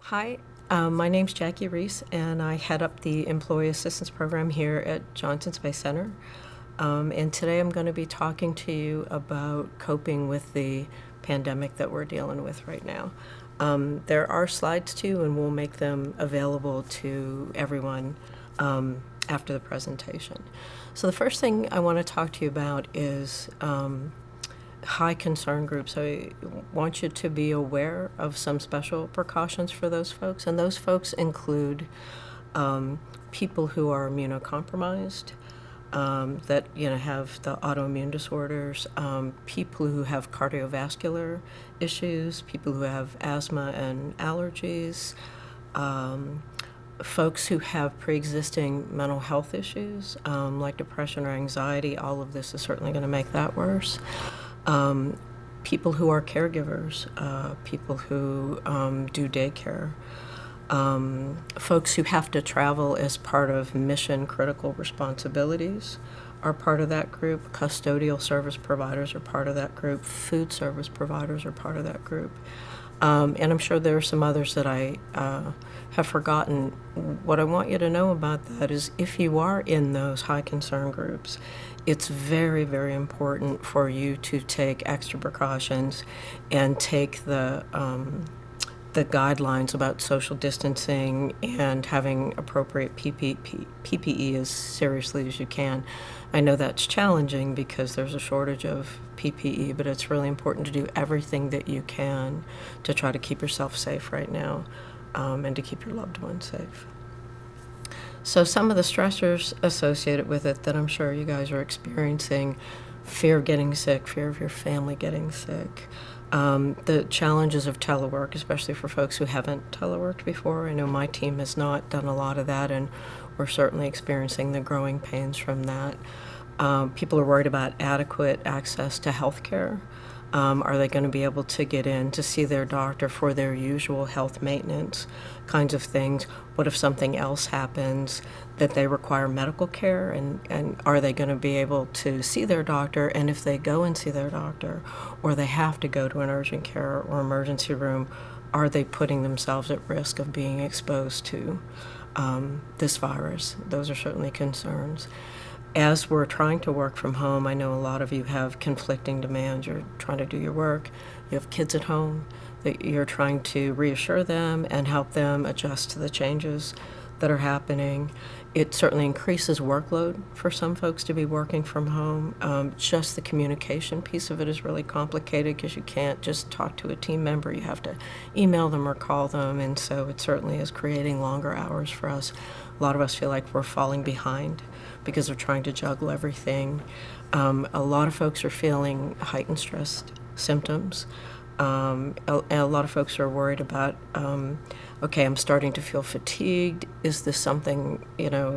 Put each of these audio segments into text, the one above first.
Hi, my name's Jackie Reese, and I head up the Employee Assistance Program here at Johnson Space Center. And today I'm going to be talking to you about coping with the pandemic that we're dealing with right now. There are slides too, and we'll make them available to everyone after the presentation. So the first thing I want to talk to you about is high concern groups. I want you to be aware of some special precautions for those folks, and those folks include people who are immunocompromised, that have the autoimmune disorders, people who have cardiovascular issues, people who have asthma and allergies, folks who have pre-existing mental health issues like depression or anxiety. All of this is certainly going to make that worse. People who are caregivers, people who do daycare, folks who have to travel as part of mission critical responsibilities are part of that group. Custodial service providers are part of that group. Food service providers are part of that group. And I'm sure there are some others that I have forgotten. What I want you to know about that is if you are in those high concern groups, it's very, very important for you to take extra precautions and take the guidelines about social distancing and having appropriate PPE as seriously as you can. I know that's challenging because there's a shortage of PPE, but it's really important to do everything that you can to try to keep yourself safe right now and to keep your loved ones safe. So some of the stressors associated with it that I'm sure you guys are experiencing: fear of getting sick, fear of your family getting sick, the challenges of telework, especially for folks who haven't teleworked before. I know my team has not done a lot of that, and we're certainly experiencing the growing pains from that. People are worried about adequate access to health care. Are they going to be able to get in to see their doctor for their usual health maintenance kinds of things? What if something else happens that they require medical care? And are they going to be able to see their doctor? And if they go and see their doctor, or they have to go to an urgent care or emergency room, are they putting themselves at risk of being exposed to this virus? Those are certainly concerns. As we're trying to work from home, I know a lot of you have conflicting demands. You're trying to do your work, you have kids at home, that you're trying to reassure them and help them adjust to the changes that are happening. It certainly increases workload for some folks to be working from home. Just the communication piece of it is really complicated because you can't just talk to a team member. You have to email them or call them, and so it certainly is creating longer hours for us. A lot of us feel like we're falling behind because we're trying to juggle everything. A lot of folks are feeling heightened stress symptoms. A lot of folks are worried about, okay, I'm starting to feel fatigued. Is this something,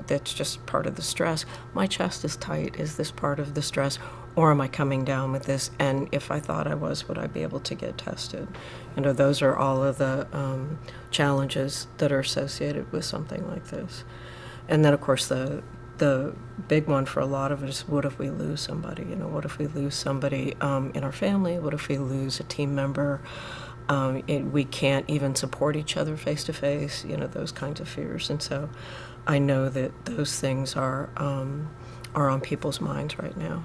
that's just part of the stress? My chest is tight. Is this part of the stress? Or am I coming down with this? And if I thought I was, would I be able to get tested? Those are all of the challenges that are associated with something like this. And then, of course, the big one for a lot of it is, what if we lose somebody? What if we lose somebody in our family? What if we lose a team member? We can't even support each other face to face, those kinds of fears. And so I know that those things are on people's minds right now.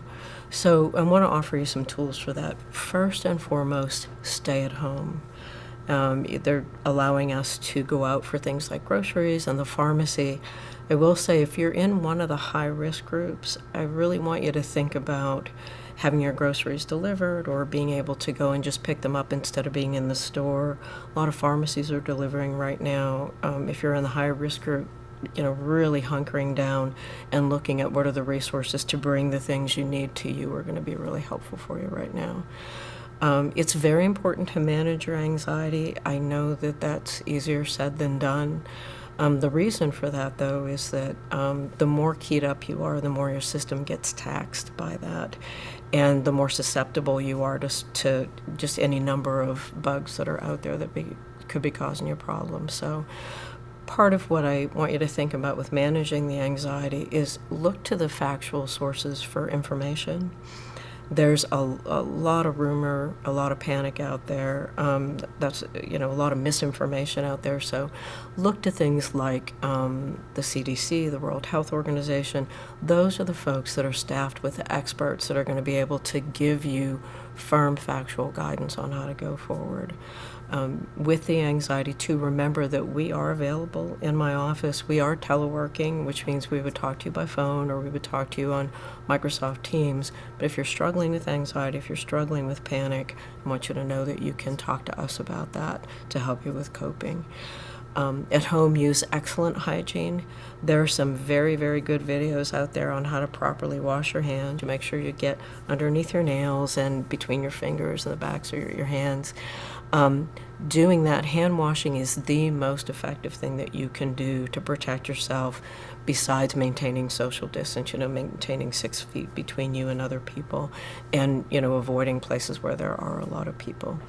So I want to offer you some tools for that. First and foremost, stay at home. They're allowing us to go out for things like groceries and the pharmacy. I will say, if you're in one of the high-risk groups, I really want you to think about having your groceries delivered or being able to go and just pick them up instead of being in the store. A lot of pharmacies are delivering right now. If you're in the high-risk group, really hunkering down and looking at what are the resources to bring the things you need to you are going to be really helpful for you right now. It's very important to manage your anxiety. I know that that's easier said than done. The reason for that, though, is that the more keyed up you are, the more your system gets taxed by that, and the more susceptible you are to just any number of bugs that are out there that could be causing you problems. So part of what I want you to think about with managing the anxiety is look to the factual sources for information. There's a lot of rumor, a lot of panic out there. That's, a lot of misinformation out there. So look to things like the CDC, the World Health Organization. Those are the folks that are staffed with the experts that are going to be able to give you firm, factual guidance on how to go forward. With the anxiety, to remember that we are available in my office. We are teleworking, which means we would talk to you by phone or we would talk to you on Microsoft Teams. But if you're struggling with anxiety, if you're struggling with panic, I want you to know that you can talk to us about that to help you with coping. At home, use excellent hygiene. There are some very, very good videos out there on how to properly wash your hands. Make sure you get underneath your nails and between your fingers and the backs of your hands. Doing that, hand washing is the most effective thing that you can do to protect yourself besides maintaining social distance, maintaining 6 feet between you and other people and, avoiding places where there are a lot of people.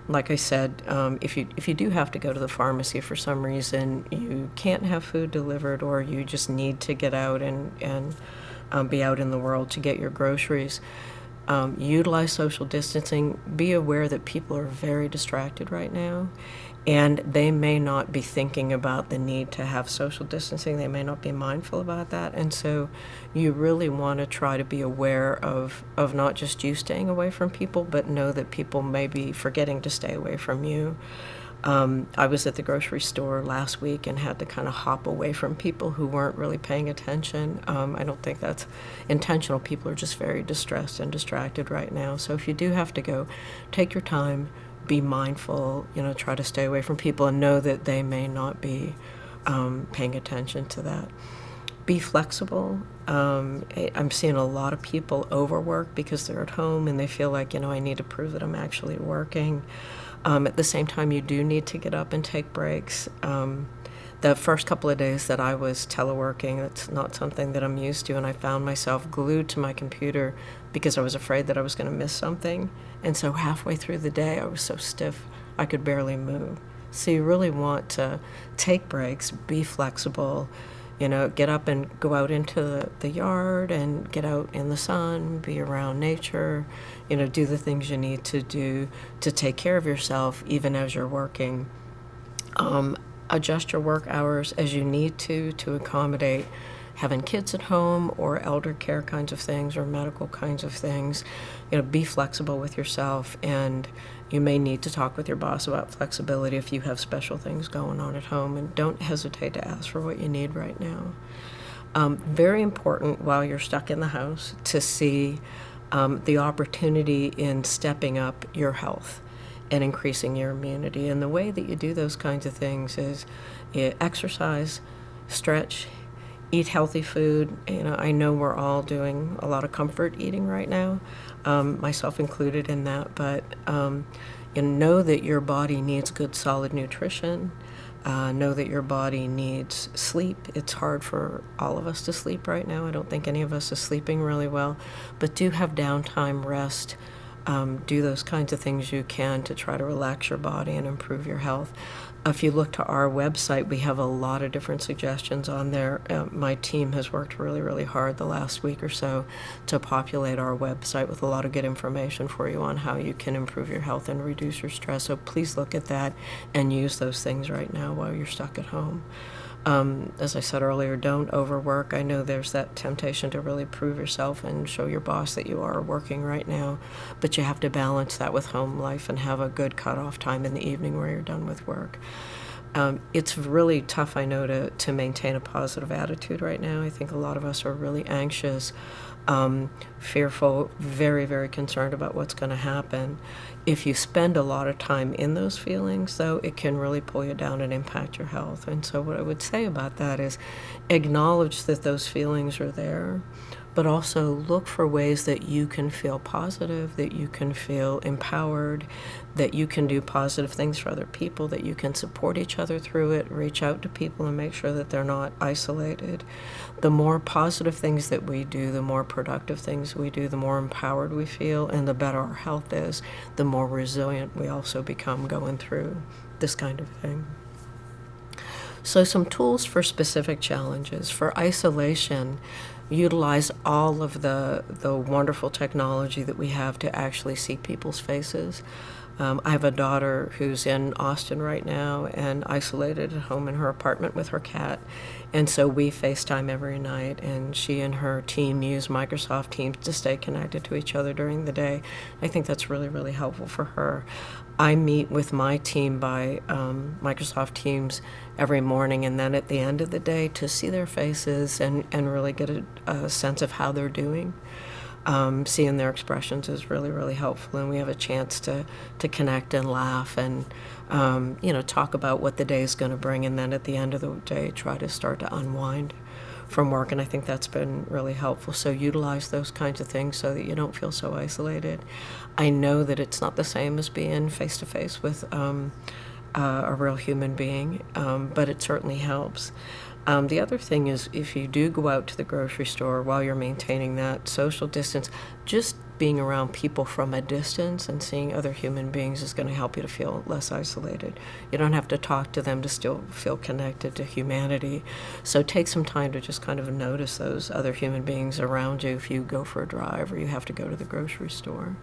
Like I said, if you do have to go to the pharmacy for some reason, you can't have food delivered or you just need to get out and be out in the world to get your groceries, utilize social distancing. Be aware that people are very distracted right now, and they may not be thinking about the need to have social distancing. They may not be mindful about that, and so you really want to try to be aware of not just you staying away from people, but know that people may be forgetting to stay away from you. I was at the grocery store last week and had to kind of hop away from people who weren't really paying attention. I don't think that's intentional. People are just very distressed and distracted right now. So if you do have to go, take your time, be mindful, try to stay away from people and know that they may not be paying attention to that. Be flexible. I'm seeing a lot of people overwork because they're at home and they feel like, I need to prove that I'm actually working. At the same time, you do need to get up and take breaks. The first couple of days that I was teleworking, that's not something that I'm used to, and I found myself glued to my computer because I was afraid that I was going to miss something. And so halfway through the day, I was so stiff, I could barely move. So you really want to take breaks, be flexible, get up and go out into the yard and get out in the sun, be around nature, do the things you need to do to take care of yourself even as you're working. Adjust your work hours as you need to accommodate having kids at home or elder care kinds of things or medical kinds of things. Be flexible with yourself, and you may need to talk with your boss about flexibility if you have special things going on at home, and don't hesitate to ask for what you need right now. Very important while you're stuck in the house to see the opportunity in stepping up your health and increasing your immunity. And the way that you do those kinds of things is you exercise, stretch, eat healthy food. I know we're all doing a lot of comfort eating right now, myself included in that, but know that your body needs good, solid nutrition. Know that your body needs sleep. It's hard for all of us to sleep right now. I don't think any of us is sleeping really well, but do have downtime, rest. Do those kinds of things you can to try to relax your body and improve your health. If you look to our website, we have a lot of different suggestions on there. My team has worked really, really hard the last week or so to populate our website with a lot of good information for you on how you can improve your health and reduce your stress. So please look at that and use those things right now while you're stuck at home. As I said earlier, don't overwork. I know there's that temptation to really prove yourself and show your boss that you are working right now, but you have to balance that with home life and have a good cutoff time in the evening where you're done with work. It's really tough, I know, to maintain a positive attitude right now. I think a lot of us are really anxious, fearful, very, very concerned about what's going to happen. If you spend a lot of time in those feelings, though, it can really pull you down and impact your health. And so what I would say about that is acknowledge that those feelings are there, but also look for ways that you can feel positive, that you can feel empowered, that you can do positive things for other people, that you can support each other through it, reach out to people and make sure that they're not isolated. The more positive things that we do, the more productive things we do, the more empowered we feel, and the better our health is, the more resilient we also become going through this kind of thing. So some tools for specific challenges. For isolation, utilize all of the wonderful technology that we have to actually see people's faces. I have a daughter who's in Austin right now and isolated at home in her apartment with her cat. And so we FaceTime every night, and she and her team use Microsoft Teams to stay connected to each other during the day. I think that's really, really helpful for her. I meet with my team by Microsoft Teams every morning, and then at the end of the day to see their faces and really get a sense of how they're doing. Seeing their expressions is really, really helpful, and we have a chance to connect and laugh and talk about what the day is going to bring, and then at the end of the day try to start to unwind from work, and I think that's been really helpful. So utilize those kinds of things so that you don't feel so isolated. I know that it's not the same as being face-to-face with a real human being, but it certainly helps. The other thing is, if you do go out to the grocery store while you're maintaining that social distance, just being around people from a distance and seeing other human beings is going to help you to feel less isolated. You don't have to talk to them to still feel connected to humanity. So take some time to just kind of notice those other human beings around you if you go for a drive or you have to go to the grocery store.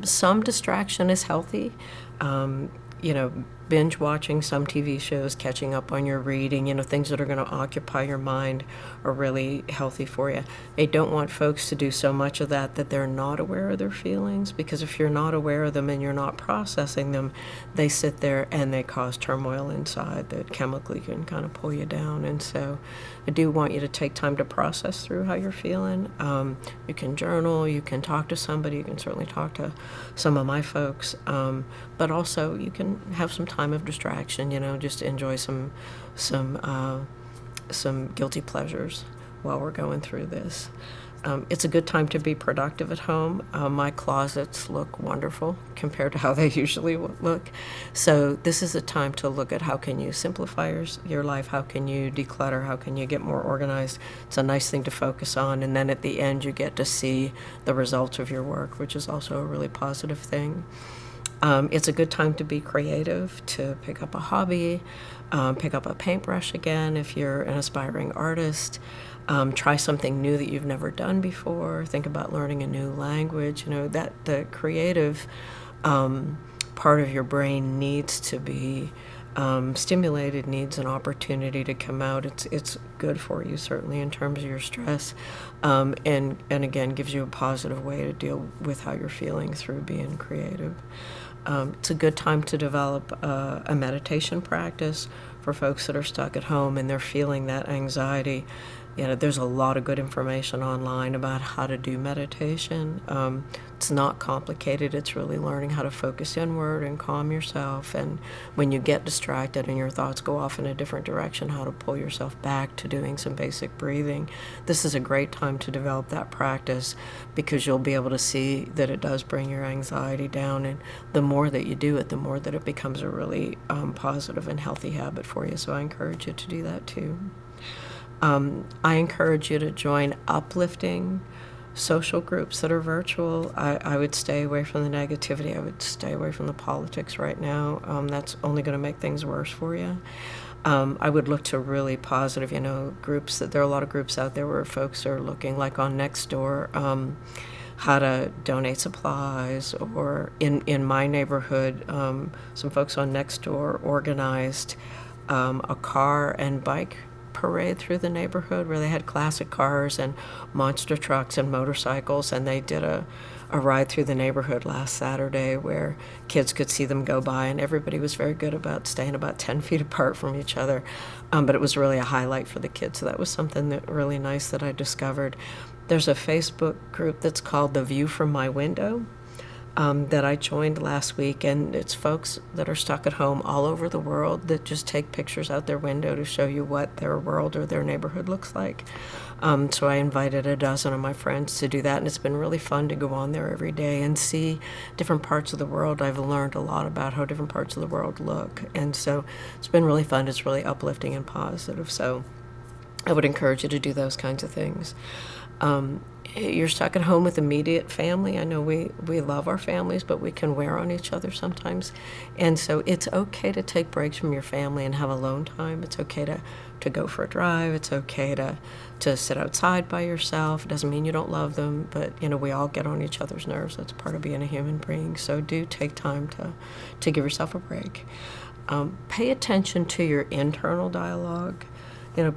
Some distraction is healthy. Binge watching some TV shows, catching up on your reading, things that are going to occupy your mind are really healthy for you. I don't want folks to do so much of that they're not aware of their feelings, because if you're not aware of them and you're not processing them, they sit there and they cause turmoil inside that chemically can kind of pull you down. And so I do want you to take time to process through how you're feeling. You can journal, you can talk to somebody, you can certainly talk to some of my folks, but also you can have some time of distraction, just enjoy some guilty pleasures while we're going through this. It's a good time to be productive at home. My closets look wonderful compared to how they usually look. So this is a time to look at how can you simplify your life, how can you declutter, how can you get more organized. It's a nice thing to focus on, and then at the end you get to see the results of your work, which is also a really positive thing. It's a good time to be creative, to pick up a hobby, pick up a paintbrush again if you're an aspiring artist. Try something new that you've never done before. Think about learning a new language. That the creative part of your brain needs to be stimulated, needs an opportunity to come out. It's good for you, certainly, in terms of your stress, and again, gives you a positive way to deal with how you're feeling through being creative. It's a good time to develop a meditation practice for folks that are stuck at home and they're feeling that anxiety. There's a lot of good information online about how to do meditation. It's not complicated. It's really learning how to focus inward and calm yourself. And when you get distracted and your thoughts go off in a different direction, how to pull yourself back to doing some basic breathing. This is a great time to develop that practice because you'll be able to see that it does bring your anxiety down. And the more that you do it, the more that it becomes a really positive and healthy habit for you. So I encourage you to do that too. I encourage you to join uplifting social groups that are virtual. I would stay away from the negativity. I would stay away from the politics right now. That's only going to make things worse for you. I would look to really positive, groups. There are a lot of groups out there where folks are looking, like on Nextdoor, how to donate supplies, or in my neighborhood, some folks on Nextdoor organized a car and bike parade through the neighborhood where they had classic cars and monster trucks and motorcycles, and they did a ride through the neighborhood last Saturday where kids could see them go by, and everybody was very good about staying about 10 feet apart from each other, but it was really a highlight for the kids. So that was something that really nice that I discovered. There's a Facebook group that's called The View from My Window, that I joined last week, and it's folks that are stuck at home all over the world that just take pictures out their window to show you what their world or their neighborhood looks like. So I invited a dozen of my friends to do that, and it's been really fun to go on there every day and see different parts of the world. I've learned a lot about how different parts of the world look, and so it's been really fun. It's really uplifting and positive, so I would encourage you to do those kinds of things. You're stuck at home with immediate family. I know we love our families, but we can wear on each other sometimes. And so it's okay to take breaks from your family and have alone time. It's okay to go for a drive. It's okay to sit outside by yourself. It doesn't mean you don't love them, but we all get on each other's nerves. That's part of being a human being. So do take time to give yourself a break. Pay attention to your internal dialogue.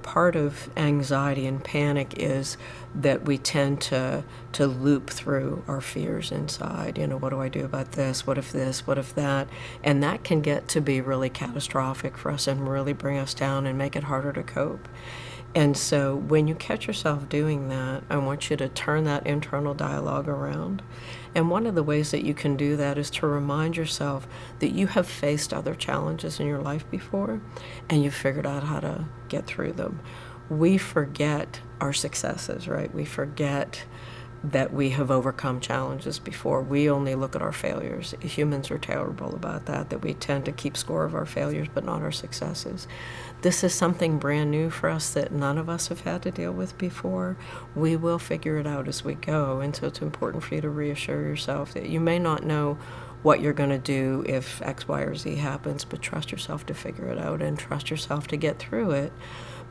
Part of anxiety and panic is that we tend to loop through our fears inside. What do I do about this? What if this? What if that? And that can get to be really catastrophic for us and really bring us down and make it harder to cope. And so when you catch yourself doing that, I want you to turn that internal dialogue around. And one of the ways that you can do that is to remind yourself that you have faced other challenges in your life before and you've figured out how to get through them. We forget our successes, right? We forget that we have overcome challenges before. We only look at our failures. Humans are terrible about that we tend to keep score of our failures but not our successes. This is something brand new for us that none of us have had to deal with before. We will figure it out as we go, and so it's important for you to reassure yourself that you may not know what you're going to do if X, Y, or Z happens, but trust yourself to figure it out and trust yourself to get through it,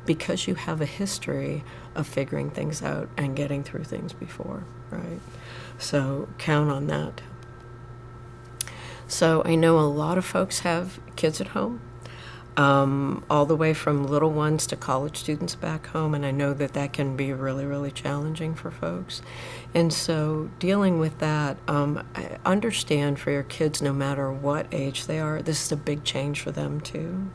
because you have a history of figuring things out and getting through things before, right? So count on that. So I know a lot of folks have kids at home, all the way from little ones to college students back home, and I know that can be really, really challenging for folks. And so dealing with that, I understand for your kids, no matter what age they are, this is a big change for them too.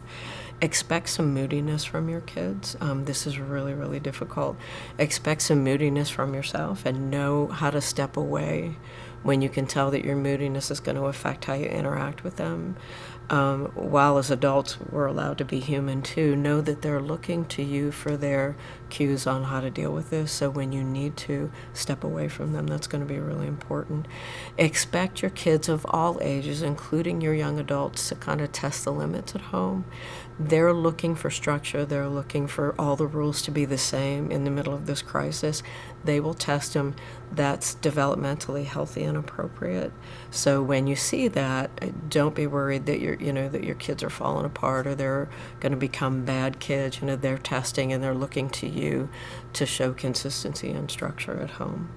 Expect some moodiness from your kids. This is really, really difficult. Expect some moodiness from yourself and know how to step away when you can tell that your moodiness is going to affect how you interact with them. While as adults we're allowed to be human too, know that they're looking to you for their cues on how to deal with this. So when you need to step away from them, that's going to be really important. Expect your kids of all ages, including your young adults, to kind of test the limits at home. They're looking for structure. They're looking for all the rules to be the same in the middle of this crisis. They will test them. That's developmentally healthy and appropriate. So when you see that, don't be worried that your kids are falling apart or they're going to become bad kids. They're testing and they're looking to you to show consistency and structure at home.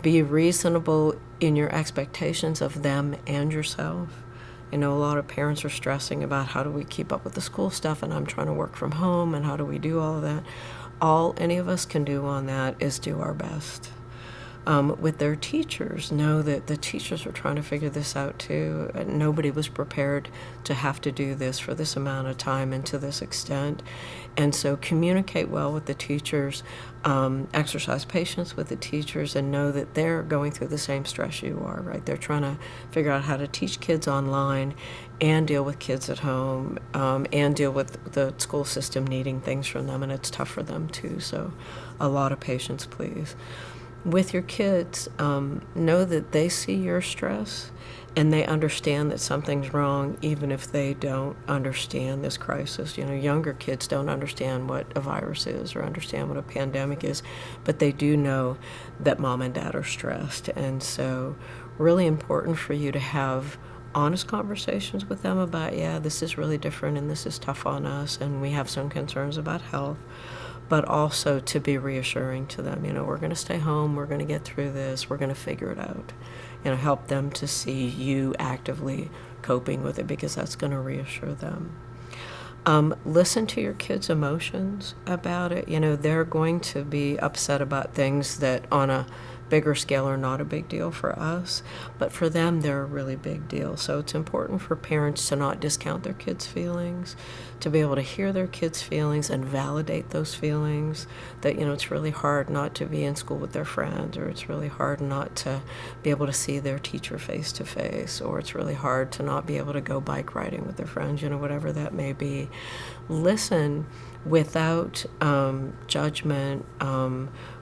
Be reasonable in your expectations of them and yourself. I know a lot of parents are stressing about how do we keep up with the school stuff, and I'm trying to work from home, and how do we do all of that. All any of us can do on that is do our best. With their teachers, know that the teachers are trying to figure this out too. Nobody was prepared to have to do this for this amount of time and to this extent. And so communicate well with the teachers, exercise patience with the teachers, and know that they're going through the same stress you are, right? They're trying to figure out how to teach kids online and deal with kids at home, and deal with the school system needing things from them, and it's tough for them too. So a lot of patience, please. With your kids, know that they see your stress and they understand that something's wrong, even if they don't understand this crisis. Younger kids don't understand what a virus is or understand what a pandemic is, but they do know that mom and dad are stressed. And so really important for you to have honest conversations with them about, this is really different and this is tough on us and we have some concerns about health. But also to be reassuring to them, we're going to stay home, we're going to get through this, we're going to figure it out. Help them to see you actively coping with it, because that's going to reassure them. Listen to your kids' emotions about it. They're going to be upset about things that on a bigger scale are not a big deal for us, but for them they're a really big deal. So it's important for parents to not discount their kids' feelings, to be able to hear their kids' feelings and validate those feelings. That it's really hard not to be in school with their friends, or it's really hard not to be able to see their teacher face to face, or it's really hard to not be able to go bike riding with their friends, whatever that may be. Listen without judgment,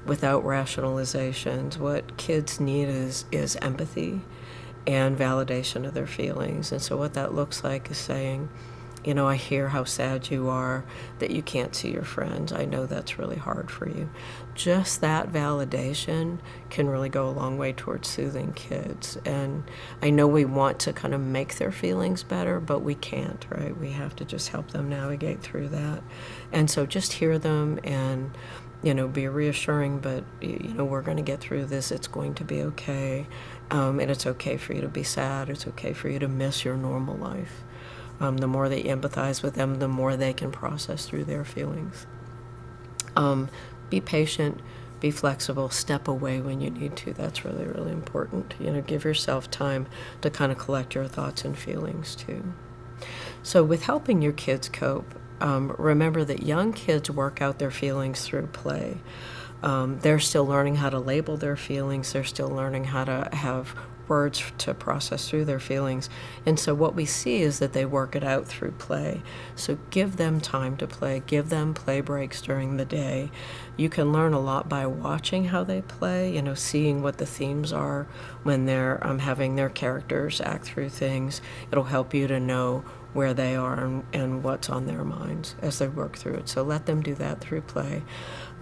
without rationalizations. What kids need is empathy and validation of their feelings. And so what that looks like is saying, I hear how sad you are that you can't see your friends. I know that's really hard for you. Just that validation can really go a long way towards soothing kids. And I know we want to kind of make their feelings better, but we can't, right? We have to just help them navigate through that. And so just hear them and, be reassuring, but, we're going to get through this. It's going to be okay. And it's okay for you to be sad. It's okay for you to miss your normal life. The more that you empathize with them, the more they can process through their feelings. Be patient, be flexible, step away when you need to. That's really, really important. Give yourself time to kind of collect your thoughts and feelings too. So with helping your kids cope, remember that young kids work out their feelings through play. They're still learning how to label their feelings. They're still learning how to have words to process through their feelings. And so what we see is that they work it out through play. So give them time to play. Give them play breaks during the day. You can learn a lot by watching how they play, seeing what the themes are when they're having their characters act through things. It'll help you to know where they are and what's on their minds as they work through it. So let them do that through play.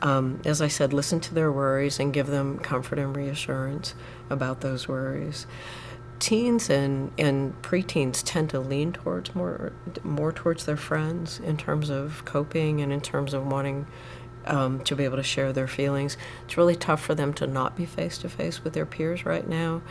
As I said, listen to their worries and give them comfort and reassurance about those worries. Teens and preteens tend to lean towards more towards their friends in terms of coping and in terms of wanting to be able to share their feelings. It's really tough for them to not be face-to-face with their peers right now.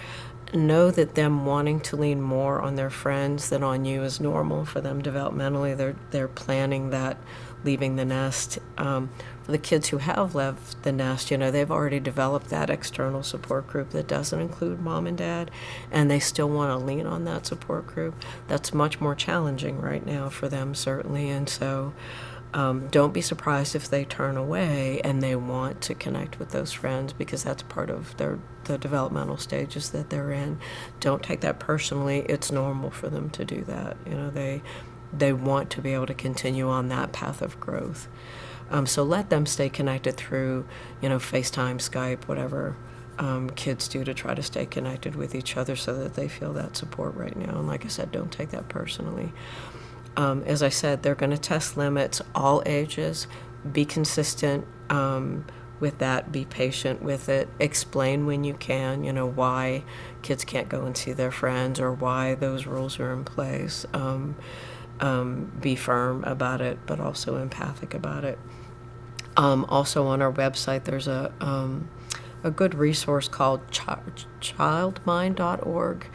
Know that them wanting to lean more on their friends than on you is normal for them developmentally. They're planning that leaving the nest. For the kids who have left the nest, they've already developed that external support group that doesn't include mom and dad, and they still want to lean on that support group. That's much more challenging right now for them, certainly. And so don't be surprised if they turn away and they want to connect with those friends, because that's part of the developmental stages that they're in. Don't take that personally. It's normal for them to do that. They want to be able to continue on that path of growth. So let them stay connected through, FaceTime, Skype, whatever kids do to try to stay connected with each other so that they feel that support right now. And like I said, don't take that personally. As I said, they're going to test limits, all ages. Be consistent with that. Be patient with it. Explain when you can, why kids can't go and see their friends or why those rules are in place. Be firm about it, but also empathic about it. Also on our website, there's a good resource called childmind.org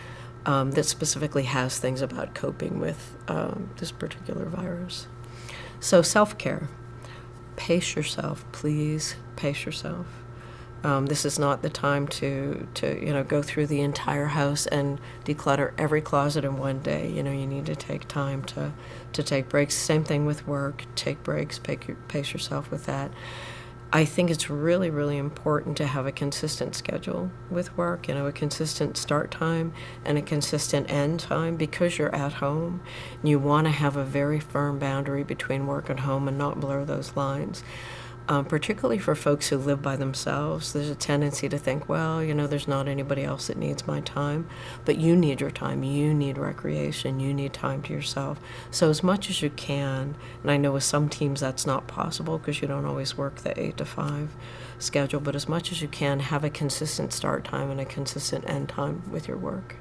that specifically has things about coping with this particular virus. So self-care. Pace yourself, please. Pace yourself. This is not the time to go through the entire house and declutter every closet in one day. You need to take time to take breaks. Same thing with work. Take breaks. Pace yourself with that. I think it's really, really important to have a consistent schedule with work, a consistent start time and a consistent end time, because you're at home. You want to have a very firm boundary between work and home and not blur those lines. Particularly for folks who live by themselves, there's a tendency to think, well, there's not anybody else that needs my time, but you need your time, you need recreation, you need time to yourself. So as much as you can, and I know with some teams that's not possible because you don't always work the 8 to 5 schedule, but as much as you can, have a consistent start time and a consistent end time with your work.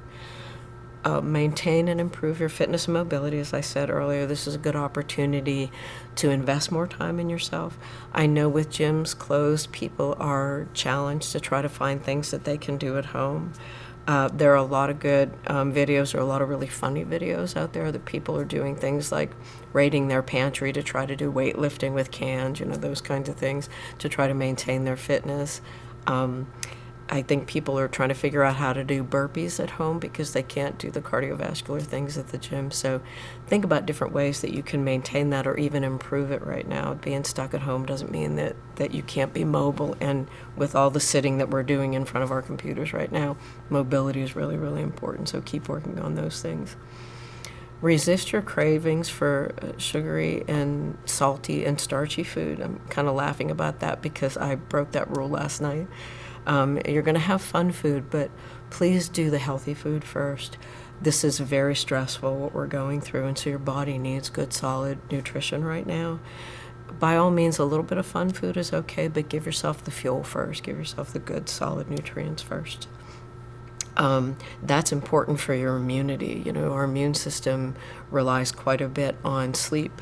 Maintain and improve your fitness and mobility. As I said earlier, this is a good opportunity to invest more time in yourself. I know with gyms closed, people are challenged to try to find things that they can do at home. There are a lot of good videos, or a lot of really funny videos out there that people are doing things like raiding their pantry to try to do weightlifting with cans, those kinds of things to try to maintain their fitness. I think people are trying to figure out how to do burpees at home because they can't do the cardiovascular things at the gym. So think about different ways that you can maintain that or even improve it right now. Being stuck at home doesn't mean that you can't be mobile. And with all the sitting that we're doing in front of our computers right now, mobility is really, really important. So keep working on those things. Resist your cravings for sugary and salty and starchy food. I'm kind of laughing about that because I broke that rule last night. You're going to have fun food, but please do the healthy food first. This is very stressful, what we're going through, and so your body needs good, solid nutrition right now. By all means, a little bit of fun food is okay, but give yourself the fuel first. Give yourself the good, solid nutrients first. That's important for your immunity. You know, our immune system relies quite a bit on sleep,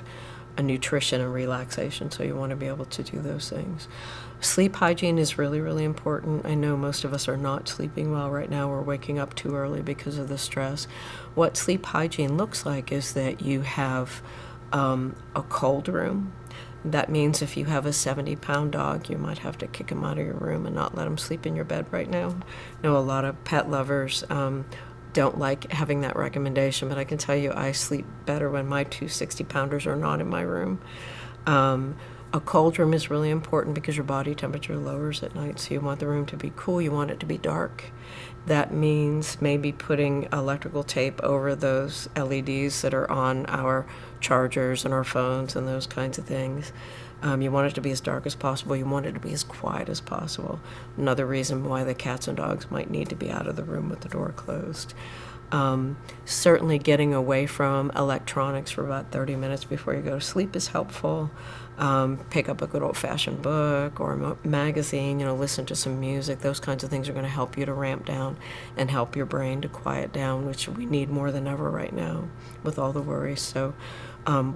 nutrition, and relaxation, so you want to be able to do those things. Sleep hygiene is really, really important. I know most of us are not sleeping well right now. We're waking up too early because of the stress. What sleep hygiene looks like is that you have a cold room. That means if you have a 70-pound dog, you might have to kick him out of your room and not let him sleep in your bed right now. I know a lot of pet lovers don't like having that recommendation, but I can tell you I sleep better when my two 60-pounders are not in my room. A cold room is really important because your body temperature lowers at night, so you want the room to be cool, you want it to be dark. That means maybe putting electrical tape over those LEDs that are on our chargers and our phones and those kinds of things. You want it to be as dark as possible. You want it to be as quiet as possible. Another reason why the cats and dogs might need to be out of the room with the door closed. Certainly getting away from electronics for about 30 minutes before you go to sleep is helpful. Pick up a good old-fashioned book or a magazine, you know, listen to some music. Those kinds of things are going to help you to ramp down and help your brain to quiet down, which we need more than ever right now with all the worries. So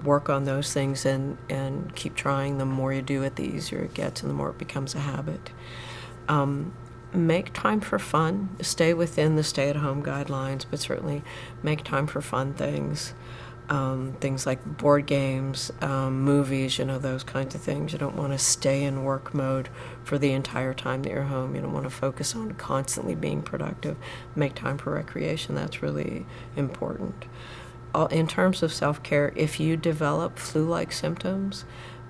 work on those things and keep trying. The more you do it, the easier it gets and the more it becomes a habit. Make time for fun. Stay within the stay-at-home guidelines, but certainly make time for fun things. Things like board games, movies, you know, those kinds of things. You don't want to stay in work mode for the entire time that you're home. You don't want to focus on constantly being productive. Make time for recreation. That's really important. In terms of self-care, if you develop flu-like symptoms,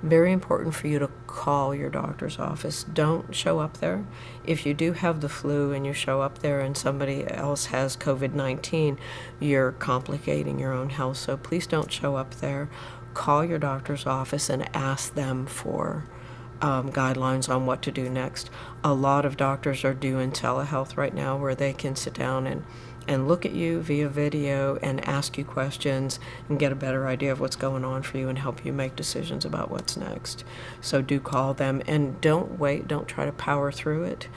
very important for you to call your doctor's office. Don't show up there. If you do have the flu and you show up there and somebody else has COVID-19, you're complicating your own health. So please don't show up there. Call your doctor's office and ask them for guidelines on what to do next. A lot of doctors are doing telehealth right now where they can sit down and look at you via video and ask you questions and get a better idea of what's going on for you and help you make decisions about what's next. So do call them and don't wait, don't try to power through it.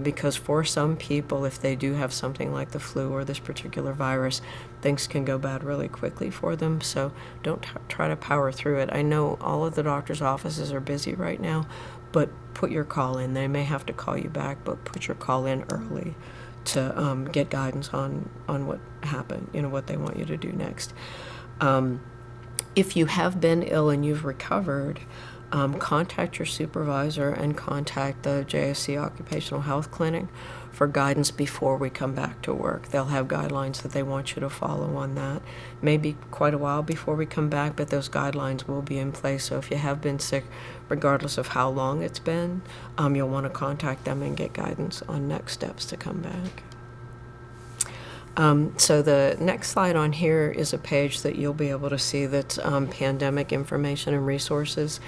Because for some people, if they do have something like the flu or this particular virus, things can go bad really quickly for them. So don't try to power through it. I know all of the doctor's offices are busy right now, but put your call in. They may have to call you back, but put your call in early to get guidance on what happened, you know, what they want you to do next. If you have been ill and you've recovered, contact your supervisor and contact the JSC Occupational Health Clinic for guidance before we come back to work. They'll have guidelines that they want you to follow on that. Maybe quite a while before we come back, but those guidelines will be in place. So if you have been sick, regardless of how long it's been, you'll want to contact them and get guidance on next steps to come back. So the next slide on here is a page that you'll be able to see that's pandemic information and resources.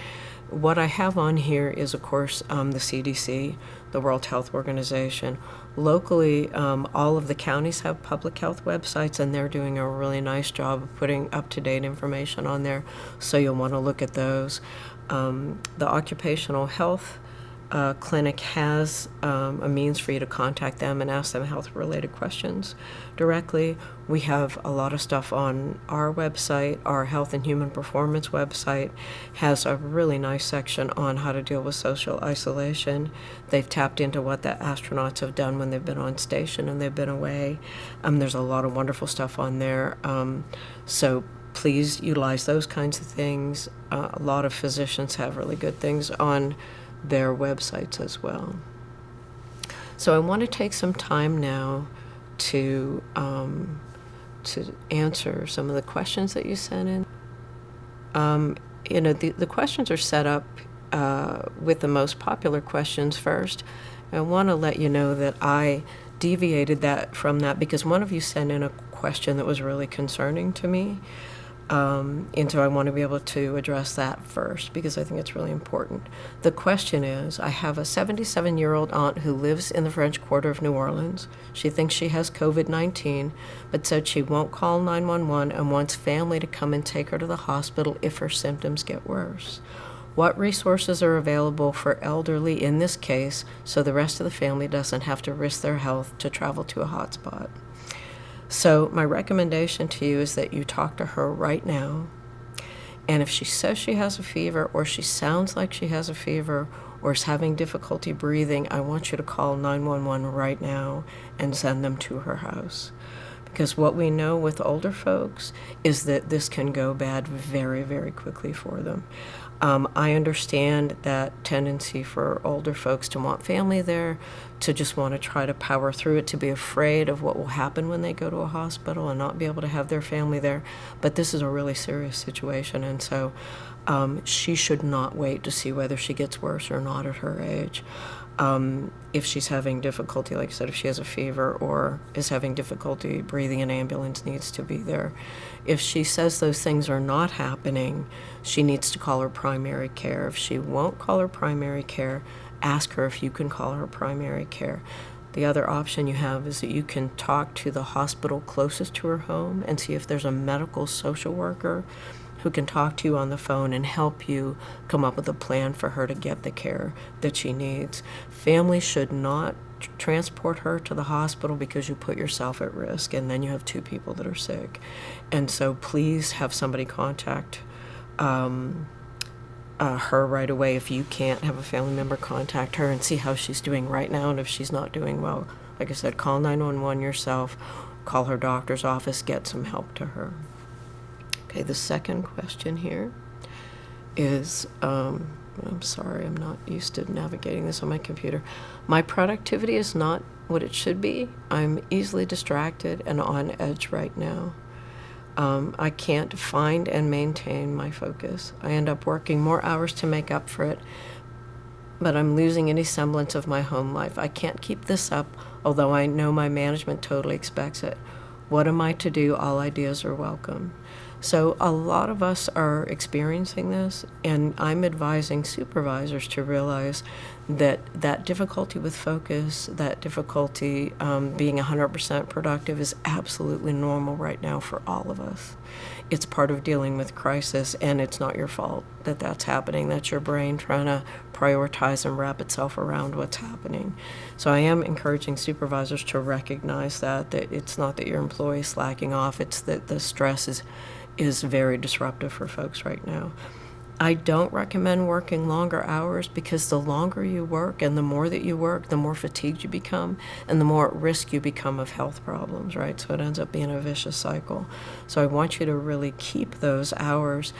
What I have on here is, of course, the CDC, the World Health Organization. Locally, all of the counties have public health websites, and they're doing a really nice job of putting up-to-date information on there, so you'll want to look at those. The Occupational Health Clinic has a means for you to contact them and ask them health-related questions directly. We have a lot of stuff on our website. Our Health and Human Performance website has a really nice section on how to deal with social isolation. They've tapped into what the astronauts have done when they've been on station and they've been away. There's a lot of wonderful stuff on there. So please utilize those kinds of things. A lot of physicians have really good things on their websites as well. So I want to take some time now to answer some of the questions that you sent in. You know, the questions are set up with the most popular questions first. I want to let you know that I deviated from that because one of you sent in a question that was really concerning to me. And so I want to be able to address that first because I think it's really important. The question is, I have a 77-year-old aunt who lives in the French Quarter of New Orleans. She thinks she has COVID-19, but said she won't call 911 and wants family to come and take her to the hospital if her symptoms get worse. What resources are available for elderly in this case so the rest of the family doesn't have to risk their health to travel to a hotspot? So my recommendation to you is that you talk to her right now. And if she says she has a fever, or she sounds like she has a fever, or is having difficulty breathing, I want you to call 911 right now and send them to her house. Because what we know with older folks is that this can go bad very, very quickly for them. I understand that tendency for older folks to want family there, to just want to try to power through it, to be afraid of what will happen when they go to a hospital and not be able to have their family there. But this is a really serious situation, and so she should not wait to see whether she gets worse or not at her age. If she's having difficulty, like I said, if she has a fever or is having difficulty breathing, an ambulance needs to be there. If she says those things are not happening, she needs to call her primary care. If she won't call her primary care, ask her if you can call her primary care. The other option you have is that you can talk to the hospital closest to her home and see if there's a medical social worker who can talk to you on the phone and help you come up with a plan for her to get the care that she needs. Family should not transport her to the hospital because you put yourself at risk, and then you have two people that are sick. And so please have somebody contact her right away. If you can't have a family member, contact her and see how she's doing right now. And if she's not doing well, like I said, call 911 yourself, call her doctor's office, get some help to her. Okay, the second question here is, I'm sorry, I'm not used to navigating this on my computer. My productivity is not what it should be. I'm easily distracted and on edge right now. I can't find and maintain my focus. I end up working more hours to make up for it, but I'm losing any semblance of my home life. I can't keep this up, although I know my management totally expects it. What am I to do? All ideas are welcome. So a lot of us are experiencing this, and I'm advising supervisors to realize that that difficulty with focus, that difficulty being 100% productive is absolutely normal right now for all of us. It's part of dealing with crisis, and it's not your fault that that's happening. That's your brain trying to prioritize and wrap itself around what's happening. So I am encouraging supervisors to recognize that it's not that your employee is slacking off, it's that the stress is very disruptive for folks right now. I don't recommend working longer hours because the longer you work and the more that you work, the more fatigued you become and the more at risk you become of health problems, right? So it ends up being a vicious cycle. So I want you to really keep those hours.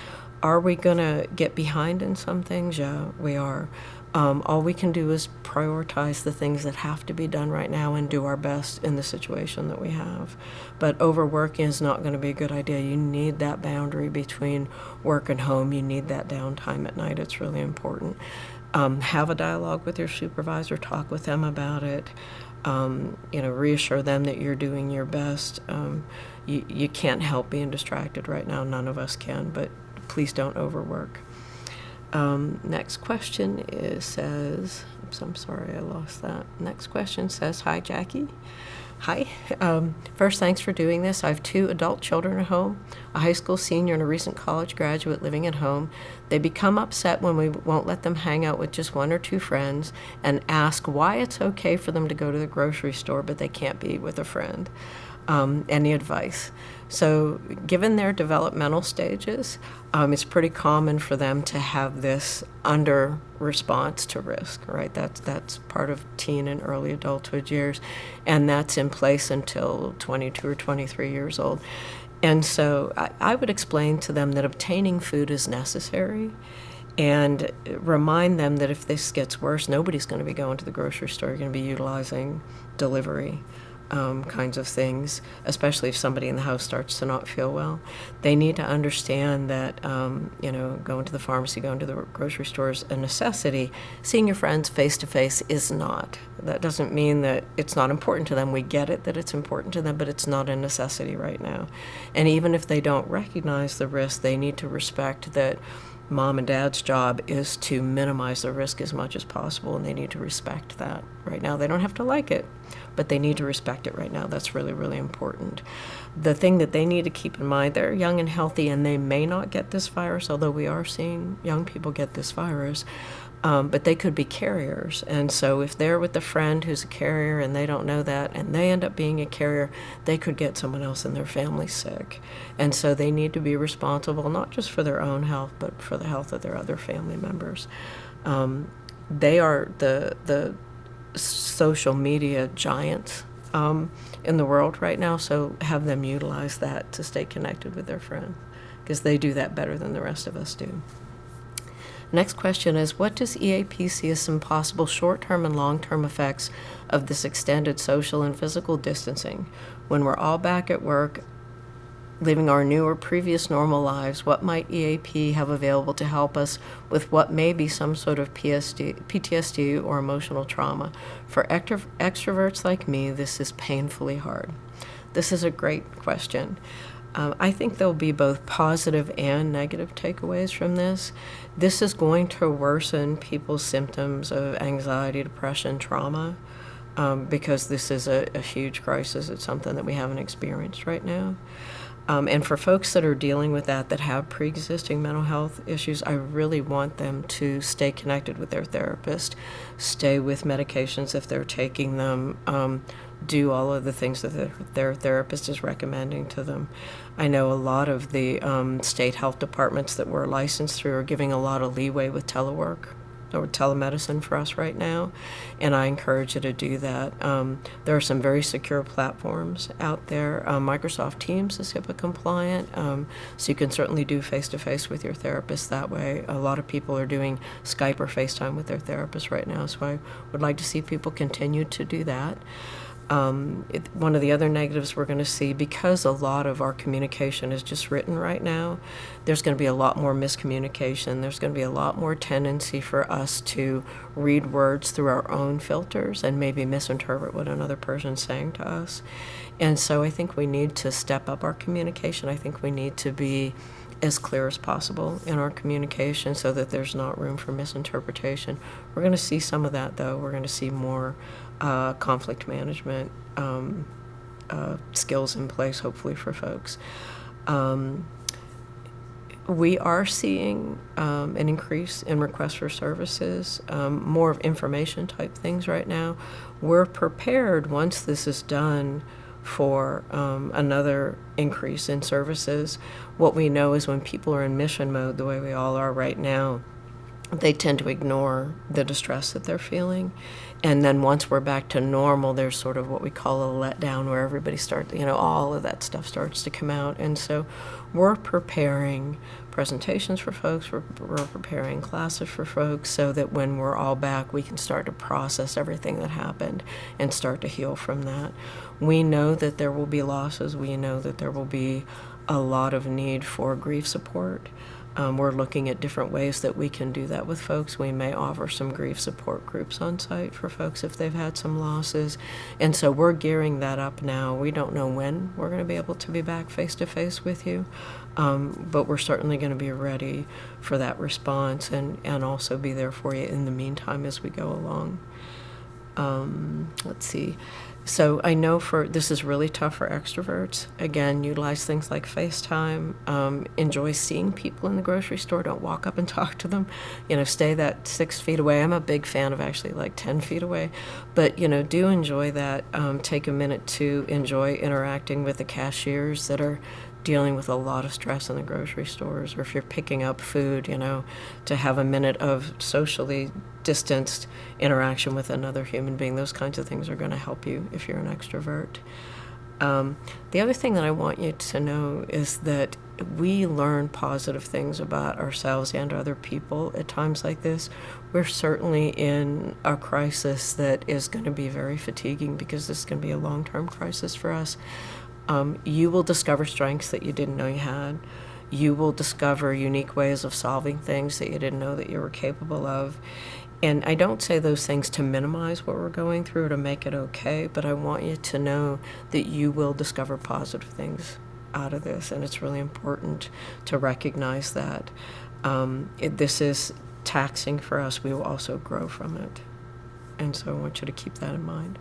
Are we going to get behind in some things? Yeah, we are. All we can do is prioritize the things that have to be done right now and do our best in the situation that we have. But overworking is not going to be a good idea. You need that boundary between work and home. You need that downtime at night. It's really important. Have a dialogue with your supervisor. Talk with them about it. Reassure them that you're doing your best. You can't help being distracted right now. None of us can, but please don't overwork. Next question says, oops, I'm sorry, I lost that. Next question says, hi, Jackie. Hi. First, thanks for doing this. I have 2 adult children at home, a high school senior and a recent college graduate living at home. They become upset when we won't let them hang out with just 1 or 2 friends and ask why it's okay for them to go to the grocery store, but they can't be with a friend. Any advice? So given their developmental stages, it's pretty common for them to have this under response to risk, right? That's part of teen and early adulthood years, and that's in place until 22 or 23 years old. And so I would explain to them that obtaining food is necessary, and remind them that if this gets worse, nobody's going to be going to the grocery store. You're going to be utilizing delivery. kinds of things, especially if somebody in the house starts to not feel well. They need to understand that, going to the pharmacy, going to the grocery store is a necessity. Seeing your friends face to face is not. That doesn't mean that it's not important to them. We get it that it's important to them, but it's not a necessity right now. And even if they don't recognize the risk, they need to respect that mom and dad's job is to minimize the risk as much as possible, and they need to respect that right now. They don't have to like it, but they need to respect it right now. That's really, really important. The thing that they need to keep in mind, they're young and healthy, and they may not get this virus, although we are seeing young people get this virus. But they could be carriers. And so if they're with a friend who's a carrier and they don't know that and they end up being a carrier, they could get someone else in their family sick. And so they need to be responsible, not just for their own health, but for the health of their other family members. They are the social media giants in the world right now, so have them utilize that to stay connected with their friends, because they do that better than the rest of us do. Next question is, what does EAP see as some possible short-term and long-term effects of this extended social and physical distancing? When we're all back at work, living our new or previous normal lives, what might EAP have available to help us with what may be some sort of PTSD or emotional trauma? For extroverts like me, this is painfully hard. This is a great question. I think there'll be both positive and negative takeaways from this. This is going to worsen people's symptoms of anxiety, depression, trauma, because this is a huge crisis. It's something that we haven't experienced right now. And for folks that are dealing with that have pre-existing mental health issues, I really want them to stay connected with their therapist, stay with medications if they're taking them, do all of the things that their therapist is recommending to them. I know a lot of the state health departments that we're licensed through are giving a lot of leeway with telework or telemedicine for us right now, and I encourage you to do that. There are some very secure platforms out there. Microsoft Teams is HIPAA compliant, so you can certainly do face-to-face with your therapist that way. A lot of people are doing Skype or FaceTime with their therapist right now, so I would like to see people continue to do that. One of the other negatives we're going to see, because a lot of our communication is just written right now, there's going to be a lot more miscommunication. There's going to be a lot more tendency for us to read words through our own filters and maybe misinterpret what another person's saying to us. And so I think we need to step up our communication. I think we need to be as clear as possible in our communication so that there's not room for misinterpretation. We're going to see some of that, though. We're going to see more conflict management skills in place, hopefully, for folks. We are seeing an increase in requests for services, more of information type things right now. We're prepared once this is done for another increase in services. What we know is when people are in mission mode, the way we all are right now, they tend to ignore the distress that they're feeling. And then once we're back to normal, there's sort of what we call a letdown where everybody starts, all of that stuff starts to come out. And so we're preparing presentations for folks, we're preparing classes for folks so that when we're all back, we can start to process everything that happened and start to heal from that. We know that there will be losses. We know that there will be a lot of need for grief support. We're looking at different ways that we can do that with folks. We may offer some grief support groups on site for folks if they've had some losses. And so we're gearing that up now. We don't know when we're going to be able to be back face-to-face with you, but we're certainly going to be ready for that response and also be there for you in the meantime as we go along. Let's see. So I know this is really tough for extroverts. Again, utilize things like FaceTime. Enjoy seeing people in the grocery store. Don't walk up and talk to them. Stay that 6 feet away. I'm a big fan of actually like 10 feet away. But, do enjoy that. Take a minute to enjoy interacting with the cashiers that are dealing with a lot of stress in the grocery stores, or if you're picking up food, to have a minute of socially distanced interaction with another human being. Those kinds of things are going to help you if you're an extrovert. The other thing that I want you to know is that we learn positive things about ourselves and other people at times like this. We're certainly in a crisis that is going to be very fatiguing because this is going to be a long-term crisis for us. You will discover strengths that you didn't know you had. You will discover unique ways of solving things that you didn't know that you were capable of. And I don't say those things to minimize what we're going through or to make it okay, but I want you to know that you will discover positive things out of this, and it's really important to recognize that. This is taxing for us. We will also grow from it. And so I want you to keep that in mind.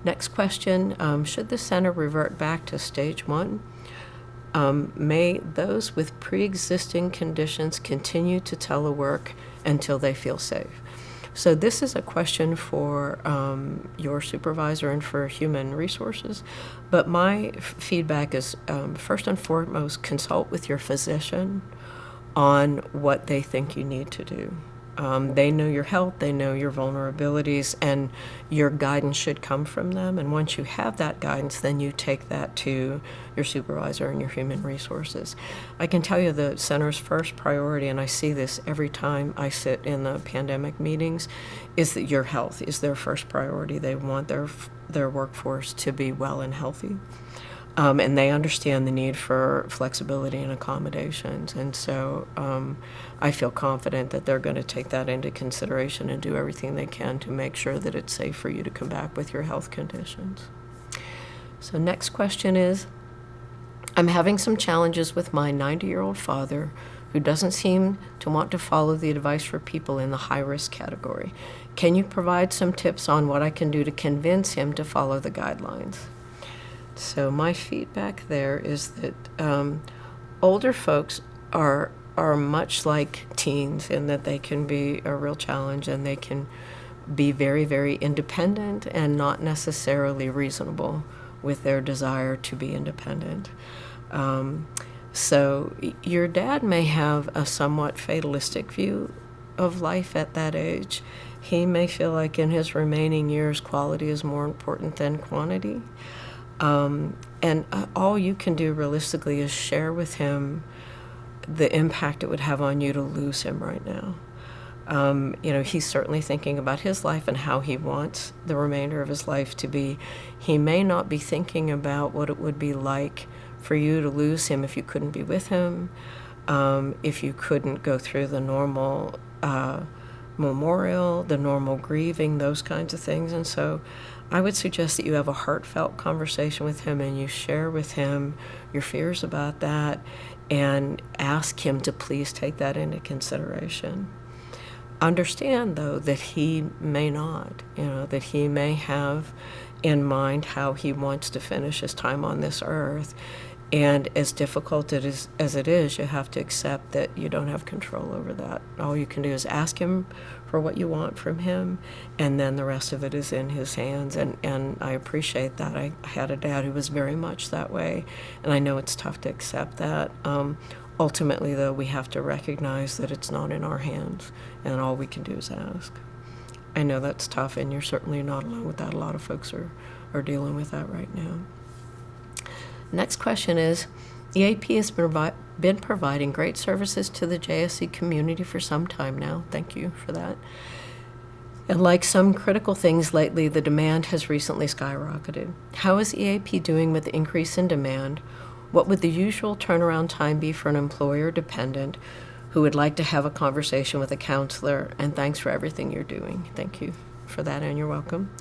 Next question, should the center revert back to stage 1? May those with pre-existing conditions continue to telework until they feel safe? So this is a question for your supervisor and for human resources, but my feedback is first and foremost, consult with your physician on what they think you need to do. They know your health, they know your vulnerabilities, and your guidance should come from them. And once you have that guidance, then you take that to your supervisor and your human resources. I can tell you the center's first priority, and I see this every time I sit in the pandemic meetings, is that your health is their first priority. They want their workforce to be well and healthy. And they understand the need for flexibility and accommodations. And so I feel confident that they're going to take that into consideration and do everything they can to make sure that it's safe for you to come back with your health conditions. So next question is, I'm having some challenges with my 90-year-old father who doesn't seem to want to follow the advice for people in the high-risk category. Can you provide some tips on what I can do to convince him to follow the guidelines? So my feedback there is that older folks are much like teens in that they can be a real challenge, and they can be very, very independent and not necessarily reasonable with their desire to be independent. So your dad may have a somewhat fatalistic view of life at that age. He may feel like in his remaining years, quality is more important than quantity. And all you can do realistically is share with him the impact it would have on you to lose him right now. He's certainly thinking about his life and how he wants the remainder of his life to be. He may not be thinking about what it would be like for you to lose him if you couldn't be with him, if you couldn't go through the normal memorial, the normal grieving, those kinds of things. And so I would suggest that you have a heartfelt conversation with him and you share with him your fears about that and ask him to please take that into consideration. Understand, though, that he may not, that he may have in mind how he wants to finish his time on this earth. And as difficult as it is, you have to accept that you don't have control over that. All you can do is ask him for what you want from him, and then the rest of it is in his hands. And I appreciate that. I had a dad who was very much that way, and I know it's tough to accept that. Ultimately, though, we have to recognize that it's not in our hands, and all we can do is ask. I know that's tough, and you're certainly not alone with that. A lot of folks are dealing with that right now. Next question is, EAP has been providing great services to the JSC community for some time now. Thank you for that. And like some critical things lately, the demand has recently skyrocketed. How is EAP doing with the increase in demand? What would the usual turnaround time be for an employer or dependent who would like to have a conversation with a counselor? And thanks for everything you're doing. Thank you for that, and you're welcome.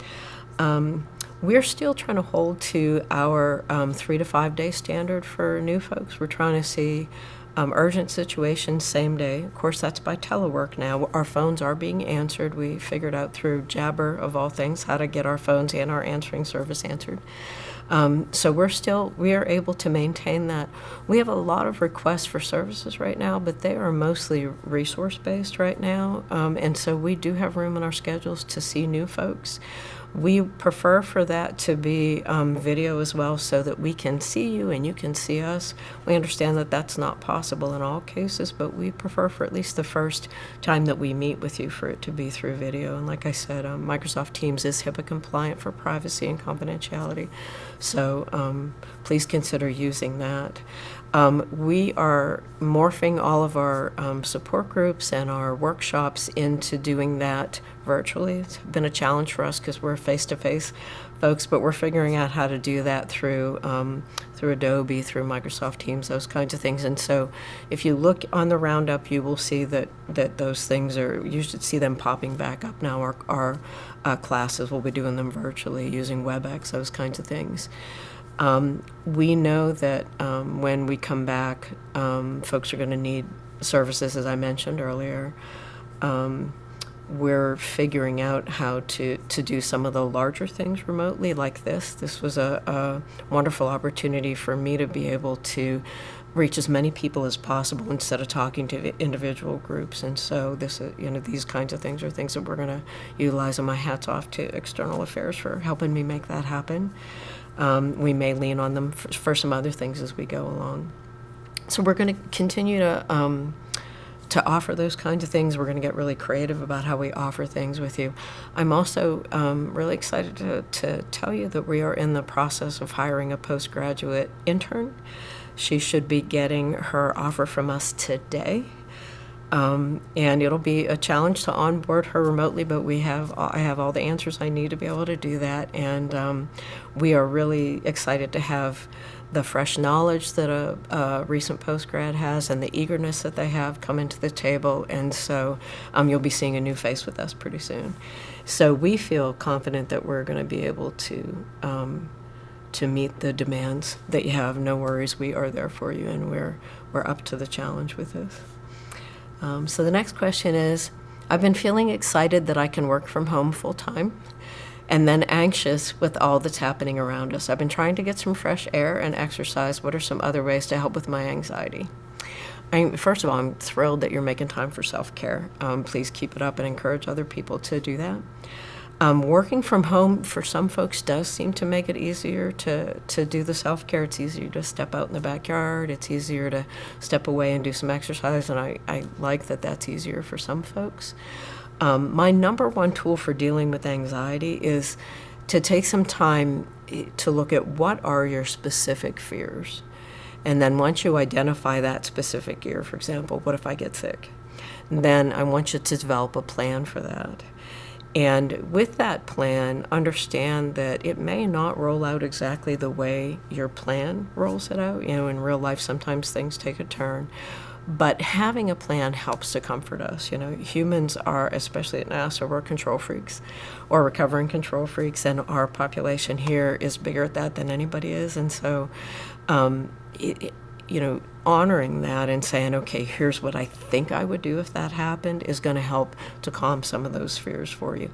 We're still trying to hold to our 3 to 5 day standard for new folks. We're trying to see urgent situations same day. Of course, that's by telework now. Our phones are being answered. We figured out through Jabber, of all things, how to get our phones and our answering service answered. So we are able to maintain that. We have a lot of requests for services right now, but they are mostly resource-based right now. And so we do have room in our schedules to see new folks. We prefer for that to be video as well, so that we can see you and you can see us. We understand that that's not possible in all cases, but we prefer for at least the first time that we meet with you for it to be through video. And like I said, Microsoft Teams is HIPAA compliant for privacy and confidentiality, so please consider using that. We are morphing all of our support groups and our workshops into doing that virtually. It's been a challenge for us because we're face-to-face folks, but we're figuring out how to do that through Adobe, through Microsoft Teams, those kinds of things. And so if you look on the roundup, you will see that those things you should see them popping back up now. Our classes, we'll be doing them virtually using WebEx, those kinds of things. We know that when we come back, folks are going to need services, as I mentioned earlier. We're figuring out how to do some of the larger things remotely, like this. This was a wonderful opportunity for me to be able to reach as many people as possible instead of talking to individual groups. And so these kinds of things are things that we're going to utilize, and my hat's off to External Affairs for helping me make that happen. We may lean on them for some other things as we go along. So we're going to continue to offer those kinds of things. We're going to get really creative about how we offer things with you. I'm also really excited to tell you that we are in the process of hiring a postgraduate intern. She should be getting her offer from us today. And it'll be a challenge to onboard her remotely, but I have all the answers I need to be able to do that. And we are really excited to have the fresh knowledge that a recent postgrad has and the eagerness that they have come into the table. And so you'll be seeing a new face with us pretty soon. So we feel confident that we're going to be able to meet the demands that you have. No worries, we are there for you, and we're up to the challenge with this. So the next question is, I've been feeling excited that I can work from home full time, and then anxious with all that's happening around us. I've been trying to get some fresh air and exercise. What are some other ways to help with my anxiety? First of all, I'm thrilled that you're making time for self-care. Please keep it up and encourage other people to do that. Working from home for some folks does seem to make it easier to do the self-care. It's easier to step out in the backyard. It's easier to step away and do some exercise, and I like that that's easier for some folks. My number one tool for dealing with anxiety is to take some time to look at what are your specific fears. And then once you identify that specific fear, for example, what if I get sick? Then I want you to develop a plan for that. And with that plan, understand that it may not roll out exactly the way your plan rolls it out. In real life, sometimes things take a turn. But having a plan helps to comfort us. Humans are, especially at NASA, we're control freaks, or recovering control freaks, and our population here is bigger at that than anybody is. And so, honoring that and saying, okay, here's what I think I would do if that happened, is going to help to calm some of those fears for you.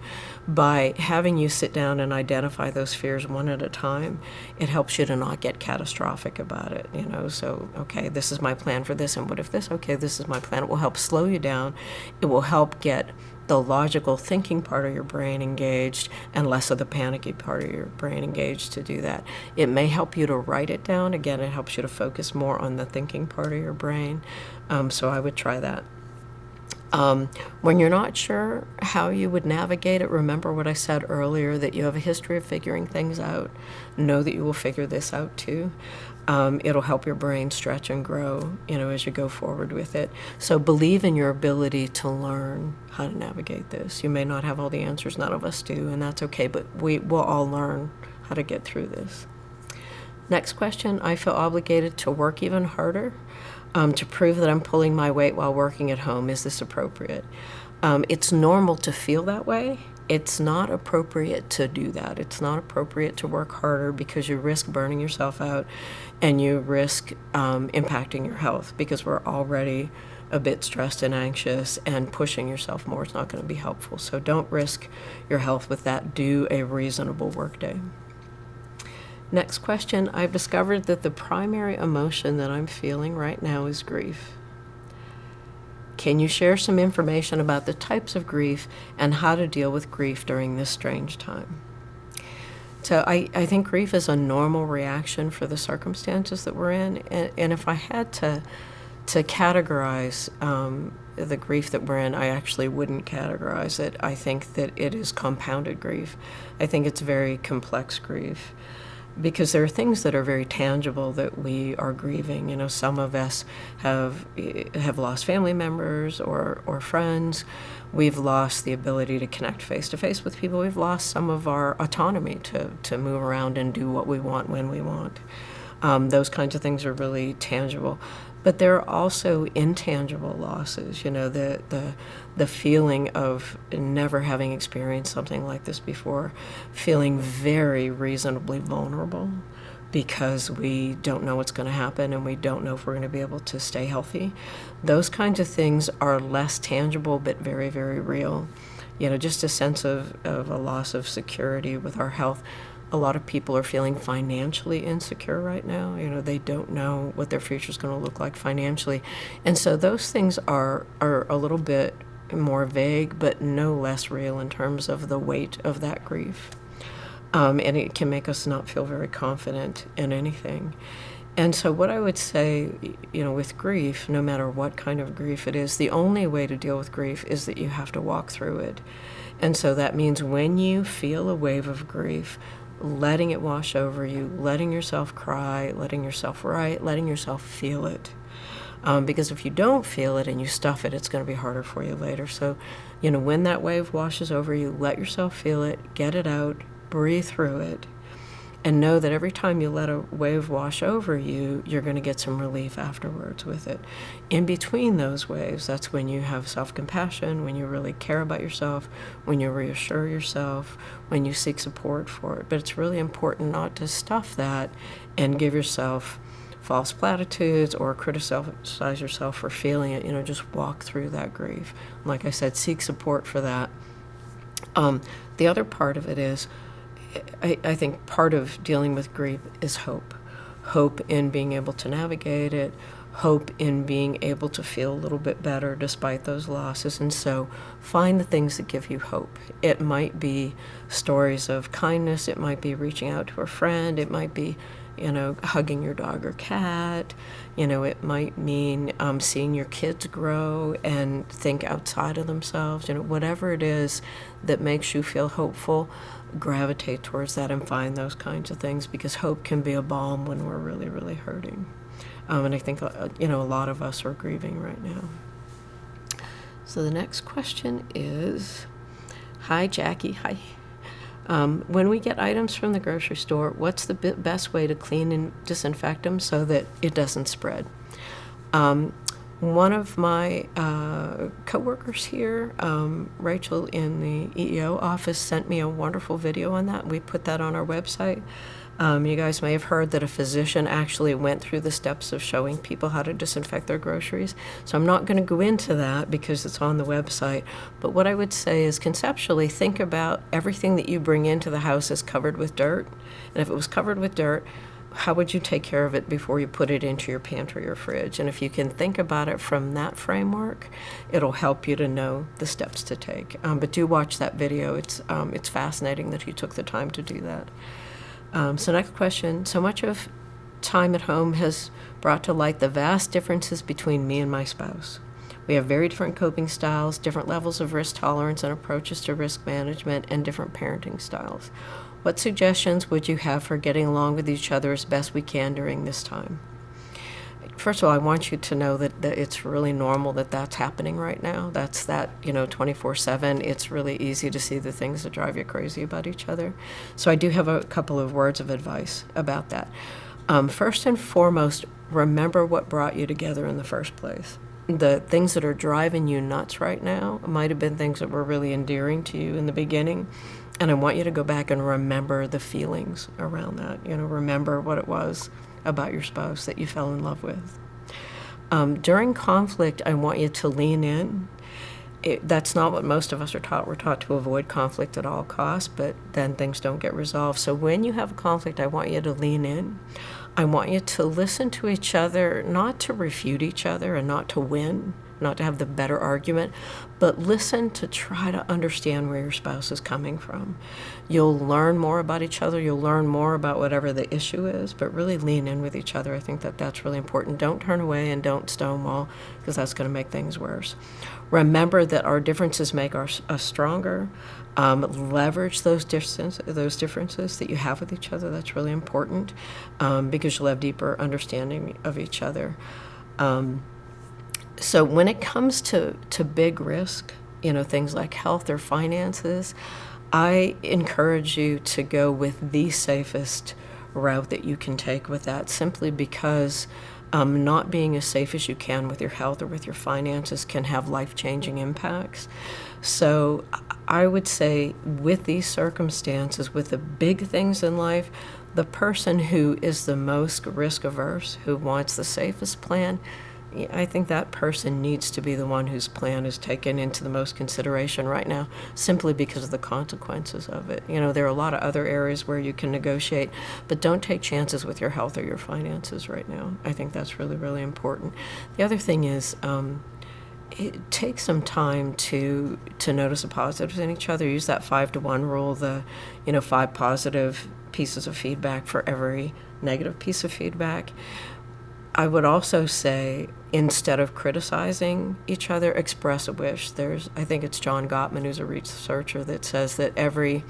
By having you sit down and identify those fears one at a time, it helps you to not get catastrophic about it. So, okay, this is my plan for this, and what if this? Okay, this is my plan. It will help slow you down. It will help get the logical thinking part of your brain engaged and less of the panicky part of your brain engaged to do that. It may help you to write it down. Again, it helps you to focus more on the thinking part of your brain. So I would try that. When you're not sure how you would navigate it, remember what I said earlier, that you have a history of figuring things out. Know that you will figure this out too. It'll help your brain stretch and grow, as you go forward with it. So believe in your ability to learn how to navigate this. You may not have all the answers, none of us do, and that's okay, but we will all learn how to get through this. Next question, I feel obligated to work even harder to prove that I'm pulling my weight while working at home. Is this appropriate? It's normal to feel that way. It's not appropriate to do that. It's not appropriate to work harder, because you risk burning yourself out and you risk impacting your health, because we're already a bit stressed and anxious, and pushing yourself more is not going to be helpful. So don't risk your health with that. Do a reasonable work day. Next question, I've discovered that the primary emotion that I'm feeling right now is grief. Can you share some information about the types of grief and how to deal with grief during this strange time? So I think grief is a normal reaction for the circumstances that we're in. And if I had to categorize the grief that we're in, I actually wouldn't categorize it. I think that it is compounded grief. I think it's very complex grief because there are things that are very tangible that we are grieving. You know, some of us have lost family members or friends. We've lost the ability to connect face to face with people. We've lost some of our autonomy to move around and do what we want when we want. Those kinds of things are really tangible. But there are also intangible losses, you know, the feeling of never having experienced something like this before, feeling very reasonably vulnerable because we don't know what's going to happen and we don't know if we're going to be able to stay healthy. Those kinds of things are less tangible but very, very real. You know, just a sense of a loss of security with our health. A lot of people are feeling financially insecure right now. You know, they don't know what their future is going to look like financially. And so those things are a little bit more vague, but no less real in terms of the weight of that grief. And it can make us not feel very confident in anything. And so what I would say, you know, with grief, no matter what kind of grief it is, the only way to deal with grief is that you have to walk through it. And so that means when you feel a wave of grief, letting it wash over you, letting yourself cry, letting yourself write, letting yourself feel it. Because if you don't feel it and you stuff it, it's going to be harder for you later. So, you know, when that wave washes over you, let yourself feel it, get it out, breathe through it, and know that every time you let a wave wash over you, you're going to get some relief afterwards with it. In between those waves, that's when you have self-compassion, when you really care about yourself, when you reassure yourself, when you seek support for it. But it's really important not to stuff that and give yourself false platitudes or criticize yourself for feeling it. You know, just walk through that grief. Like I said, seek support for that. The other part of it is, I think part of dealing with grief is hope. Hope in being able to navigate it, hope in being able to feel a little bit better despite those losses. And so find the things that give you hope. It might be stories of kindness, it might be reaching out to a friend, it might be, you know, hugging your dog or cat. You know, it might mean seeing your kids grow and think outside of themselves. You know, whatever it is that makes you feel hopeful, gravitate towards that and find those kinds of things, because hope can be a balm when we're really, really hurting. And I think, you know, a lot of us are grieving right now. So the next question is, hi, Jackie. Hi. When we get items from the grocery store, what's the best way to clean and disinfect them so that it doesn't spread? One of my coworkers here, Rachel in the EEO office, sent me a wonderful video on that. We put that on our website. You guys may have heard that a physician actually went through the steps of showing people how to disinfect their groceries. So I'm not going to go into that because it's on the website. But what I would say is, conceptually, think about everything that you bring into the house is covered with dirt. And if it was covered with dirt, how would you take care of it before you put it into your pantry or fridge? And if you can think about it from that framework, it'll help you to know the steps to take. But do watch that video. It's fascinating that he took the time to do that. So next question. So much of time at home has brought to light the vast differences between me and my spouse. We have very different coping styles, different levels of risk tolerance and approaches to risk management, and different parenting styles. What suggestions would you have for getting along with each other as best we can during this time? First of all, I want you to know that it's really normal that that's happening right now. That's 24/7. It's really easy to see the things that drive you crazy about each other. So I do have a couple of words of advice about that. First and foremost, remember what brought you together in the first place. The things that are driving you nuts right now might have been things that were really endearing to you in the beginning. And I want you to go back and remember the feelings around that. You know, remember what it was about your spouse that you fell in love with. During conflict, I want you to lean in. That's not what most of us are taught. We're taught to avoid conflict at all costs, but then things don't get resolved. So when you have a conflict, I want you to lean in. I want you to listen to each other, not to refute each other and not to win, not to have the better argument, but listen to try to understand where your spouse is coming from. You'll learn more about each other. You'll learn more about whatever the issue is, but really lean in with each other. I think that that's really important. Don't turn away and don't stonewall, because that's going to make things worse. Remember that our differences make us stronger. Leverage those differences that you have with each other. That's really important, because you'll have deeper understanding of each other. So when it comes to big risk, things like health or finances, I encourage you to go with the safest route that you can take with that, simply because not being as safe as you can with your health or with your finances can have life-changing impacts. So I would say with these circumstances, with the big things in life, the person who is the most risk-averse, who wants the safest plan, I think that person needs to be the one whose plan is taken into the most consideration right now, simply because of the consequences of it. There are a lot of other areas where you can negotiate, but don't take chances with your health or your finances right now. I think that's really, really important. The other thing is, it takes some time to notice the positives in each other. Use that 5-to-1 rule, the 5 positive pieces of feedback for every negative piece of feedback. I would also say, instead of criticizing each other, express a wish. I think it's John Gottman, who's a researcher, that says that every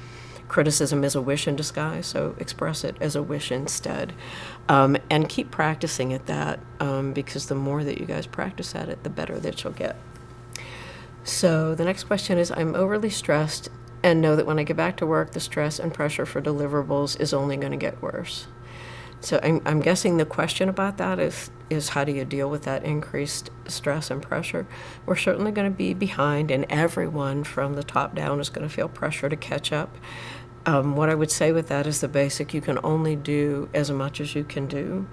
criticism is a wish in disguise, so express it as a wish instead. And keep practicing at that, because the more that you guys practice at it, the better that you'll get. So the next question is, I'm overly stressed and know that when I get back to work, the stress and pressure for deliverables is only going to get worse. So I'm guessing the question about that is how do you deal with that increased stress and pressure? We're certainly going to be behind, and everyone from the top down is going to feel pressure to catch up. What I would say with that is the basic: you can only do as much as you can do.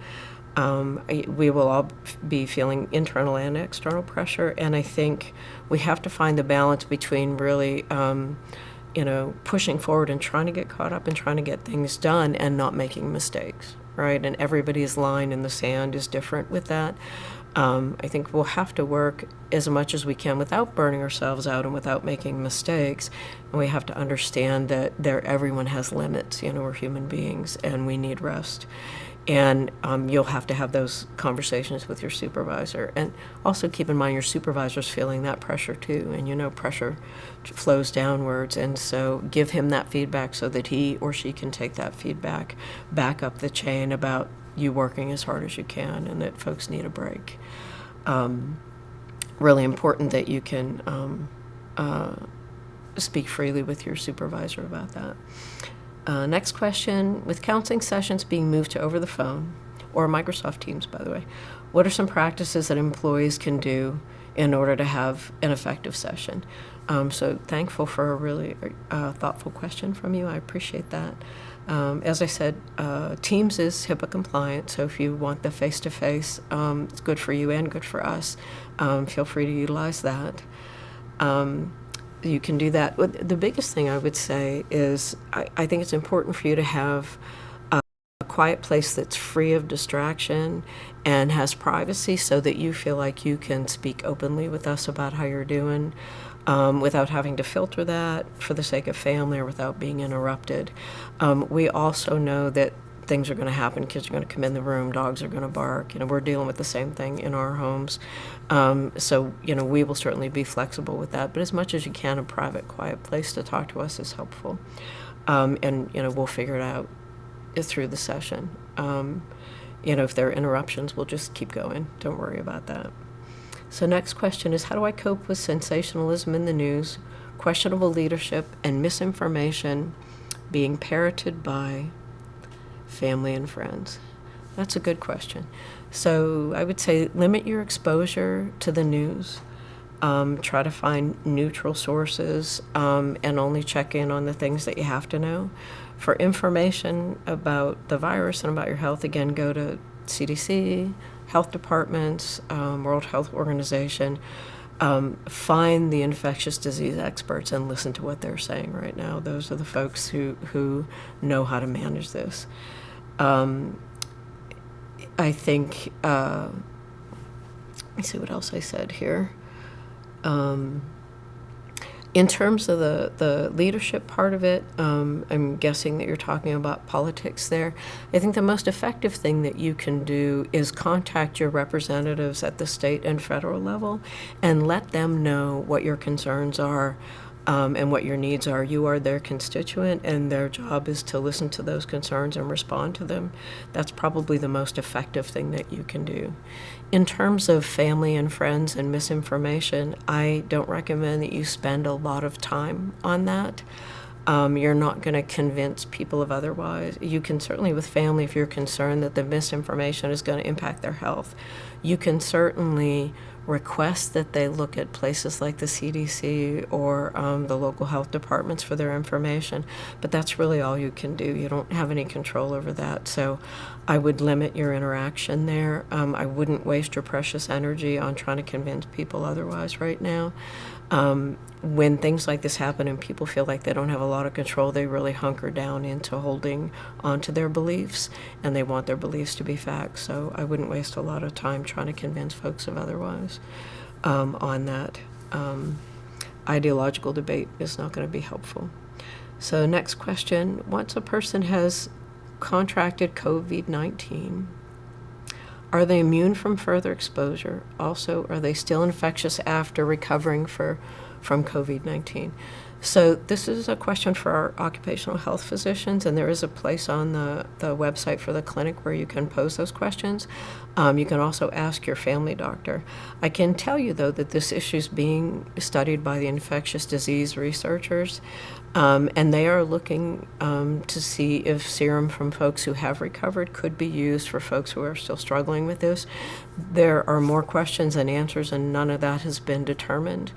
We will all be feeling internal and external pressure, and I think we have to find the balance between really pushing forward and trying to get caught up and trying to get things done and not making mistakes. Right, and everybody's line in the sand is different with that. I think we'll have to work as much as we can without burning ourselves out and without making mistakes. And we have to understand that everyone has limits. We're human beings and we need rest. And you'll have to have those conversations with your supervisor. And also keep in mind your supervisor's feeling that pressure too. And pressure flows downwards. And so give him that feedback so that he or she can take that feedback back up the chain about you working as hard as you can and that folks need a break. Really important that you can speak freely with your supervisor about that. Next question, with counseling sessions being moved to over the phone, or Microsoft Teams, by the way, what are some practices that employees can do in order to have an effective session? So thankful for a really thoughtful question from you. I appreciate that. As I said, Teams is HIPAA compliant, so if you want the face-to-face, it's good for you and good for us. Feel free to utilize that. You can do that. The biggest thing I would say is I think it's important for you to have a quiet place that's free of distraction and has privacy so that you feel like you can speak openly with us about how you're doing without having to filter that for the sake of family or without being interrupted. We also know that things are going to happen. Kids are going to come in the room. Dogs are going to bark. We're dealing with the same thing in our homes. So we will certainly be flexible with that. But as much as you can, a private, quiet place to talk to us is helpful. And we'll figure it out through the session. If there are interruptions, we'll just keep going. Don't worry about that. So next question is, how do I cope with sensationalism in the news, questionable leadership, and misinformation being parroted by family and friends? That's a good question. So I would say limit your exposure to the news. Try to find neutral sources and only check in on the things that you have to know. For information about the virus and about your health, again, go to CDC, health departments, World Health Organization. Find the infectious disease experts and listen to what they're saying right now. Those are the folks who know how to manage this. I think, let me see what else I said here. In terms of the leadership part of it, I'm guessing that you're talking about politics there. I think the most effective thing that you can do is contact your representatives at the state and federal level and let them know what your concerns are. And what your needs are. You are their constituent, and their job is to listen to those concerns and respond to them. That's probably the most effective thing that you can do. In terms of family and friends and misinformation, I don't recommend that you spend a lot of time on that. You're not going to convince people of otherwise. You can certainly, with family, if you're concerned that the misinformation is going to impact their health, you can certainly request that they look at places like the CDC or the local health departments for their information, but that's really all you can do. You don't have any control over that, so I would limit your interaction there. I wouldn't waste your precious energy on trying to convince people otherwise right now. When things like this happen and people feel like they don't have a lot of control, they really hunker down into holding onto their beliefs, and they want their beliefs to be facts. So I wouldn't waste a lot of time trying to convince folks of otherwise on that. Ideological debate is not going to be helpful. So next question, once a person has contracted COVID-19, are they immune from further exposure? Also, are they still infectious after recovering from COVID-19? So this is a question for our occupational health physicians, and there is a place on the website for the clinic where you can pose those questions. You can also ask your family doctor. I can tell you, though, that this issue is being studied by the infectious disease researchers, and they are looking to see if serum from folks who have recovered could be used for folks who are still struggling with this. There are more questions than answers, and none of that has been determined.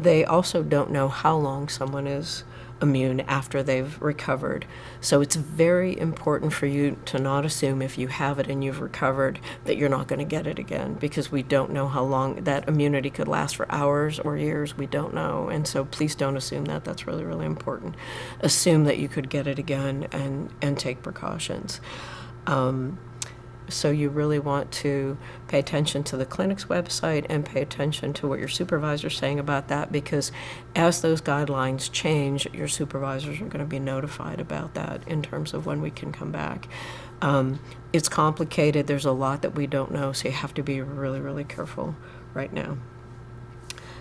They also don't know how long someone is immune after they've recovered. So it's very important for you to not assume if you have it and you've recovered that you're not going to get it again, because we don't know how long that immunity could last, for hours or years. We don't know. And so please don't assume that. That's really, really important. Assume that you could get it again and take precautions. So you really want to pay attention to the clinic's website and pay attention to what your supervisor's saying about that, because as those guidelines change, your supervisors are going to be notified about that in terms of when we can come back. It's complicated. There's a lot that we don't know, so you have to be really, really careful right now.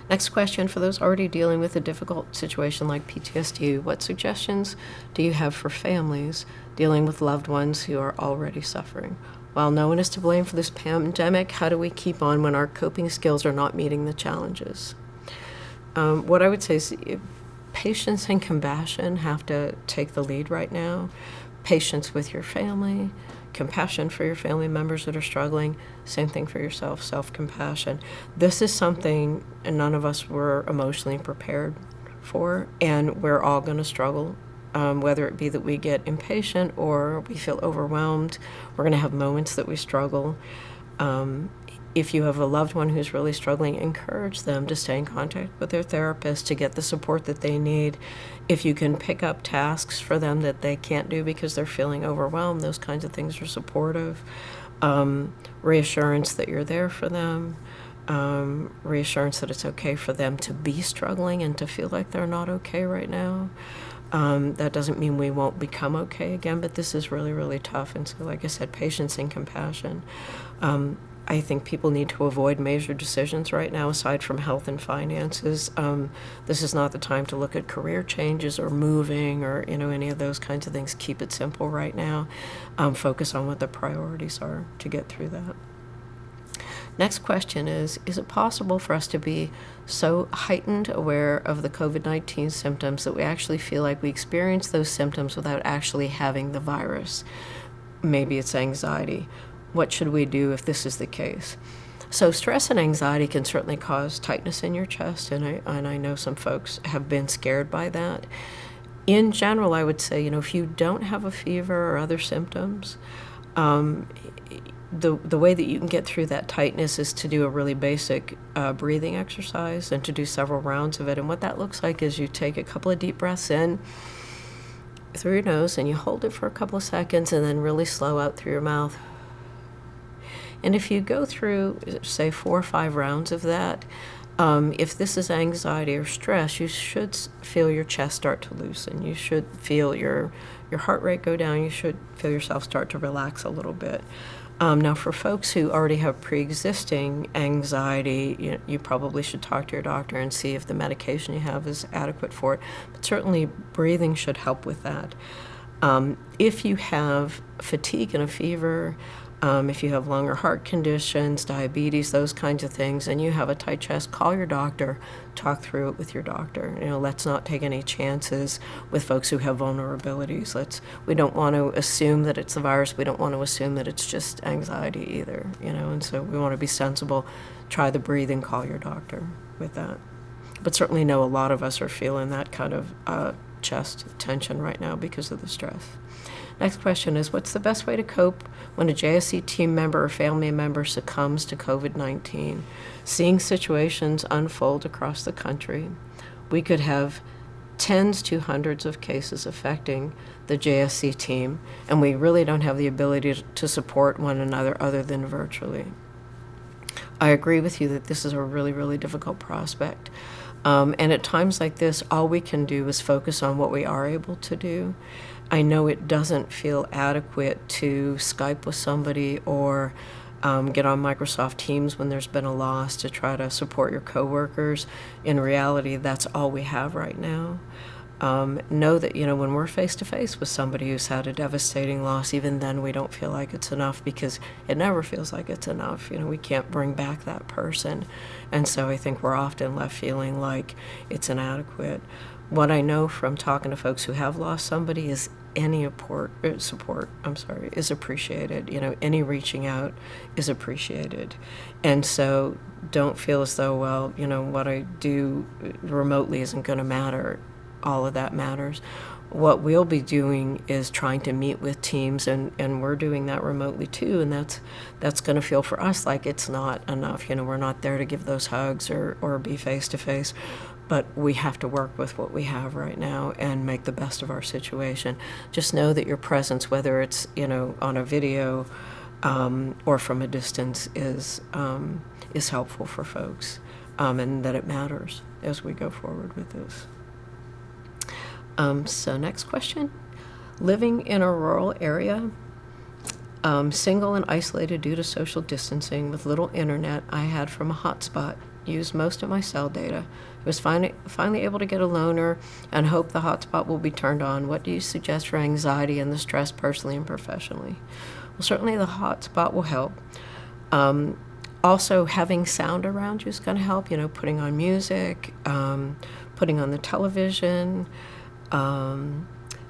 Next question, for those already dealing with a difficult situation like PTSD, what suggestions do you have for families dealing with loved ones who are already suffering? While no one is to blame for this pandemic, how do we keep on when our coping skills are not meeting the challenges? What I would say is patience and compassion have to take the lead right now. Patience with your family, compassion for your family members that are struggling, same thing for yourself, self-compassion. This is something none of us were emotionally prepared for, and we're all going to struggle. Whether it be that we get impatient or we feel overwhelmed, we're going to have moments that we struggle. If you have a loved one who's really struggling, encourage them to stay in contact with their therapist to get the support that they need. If you can pick up tasks for them that they can't do because they're feeling overwhelmed, those kinds of things are supportive. Reassurance that you're there for them. Reassurance that it's okay for them to be struggling and to feel like they're not okay right now. That doesn't mean we won't become okay again, but this is really, really tough. And so, like I said, patience and compassion. I think people need to avoid major decisions right now, aside from health and finances. This is not the time to look at career changes or moving or any of those kinds of things. Keep it simple right now. Focus on what the priorities are to get through that. Next question is it possible for us to be so heightened aware of the COVID-19 symptoms that we actually feel like we experience those symptoms without actually having the virus? Maybe it's anxiety. What should we do if this is the case? So stress and anxiety can certainly cause tightness in your chest, and I know some folks have been scared by that. In general, I would say, if you don't have a fever or other symptoms, the way that you can get through that tightness is to do a really basic breathing exercise and to do several rounds of it. And what that looks like is you take a couple of deep breaths in through your nose and you hold it for a couple of seconds and then really slow out through your mouth. And if you go through, say, 4 or 5 rounds of that, If this is anxiety or stress, you should feel your chest start to loosen. You should feel your heart rate go down. You should feel yourself start to relax a little bit. Now, for folks who already have pre-existing anxiety, you probably should talk to your doctor and see if the medication you have is adequate for it. But certainly, breathing should help with that. If you have fatigue and a fever, if you have lung or heart conditions, diabetes, those kinds of things, and you have a tight chest, call your doctor, talk through it with your doctor. Let's not take any chances with folks who have vulnerabilities. We don't want to assume that it's the virus. We don't want to assume that it's just anxiety either, and so we want to be sensible. Try the breathing, call your doctor with that. But certainly know a lot of us are feeling that kind of chest tension right now because of the stress. Next question is, what's the best way to cope when a JSC team member or family member succumbs to COVID-19? Seeing situations unfold across the country, we could have tens to hundreds of cases affecting the JSC team, and we really don't have the ability to support one another other than virtually. I agree with you that this is a really, really difficult prospect. And at times like this, all we can do is focus on what we are able to do. I know it doesn't feel adequate to Skype with somebody or get on Microsoft Teams when there's been a loss to try to support your coworkers. In reality, that's all we have right now. Know that, when we're face-to-face with somebody who's had a devastating loss, even then we don't feel like it's enough because it never feels like it's enough. We can't bring back that person. And so I think we're often left feeling like it's inadequate. What I know from talking to folks who have lost somebody is any support is appreciated. Any reaching out is appreciated. And so don't feel as though, what I do remotely isn't going to matter. All of that matters. What we'll be doing is trying to meet with teams, and we're doing that remotely too, and that's going to feel for us like it's not enough. We're not there to give those hugs or be face-to-face, but we have to work with what we have right now and make the best of our situation. Just know that your presence, whether it's on a video or from a distance, is helpful for folks, and that it matters as we go forward with this. So next question. Living in a rural area, single and isolated due to social distancing with little internet I had from a hotspot, used most of my cell data. I was finally able to get a loaner and hope the hotspot will be turned on. What do you suggest for anxiety and the stress personally and professionally? Well, certainly the hotspot will help. Also, having sound around you is going to help, putting on music, putting on the television.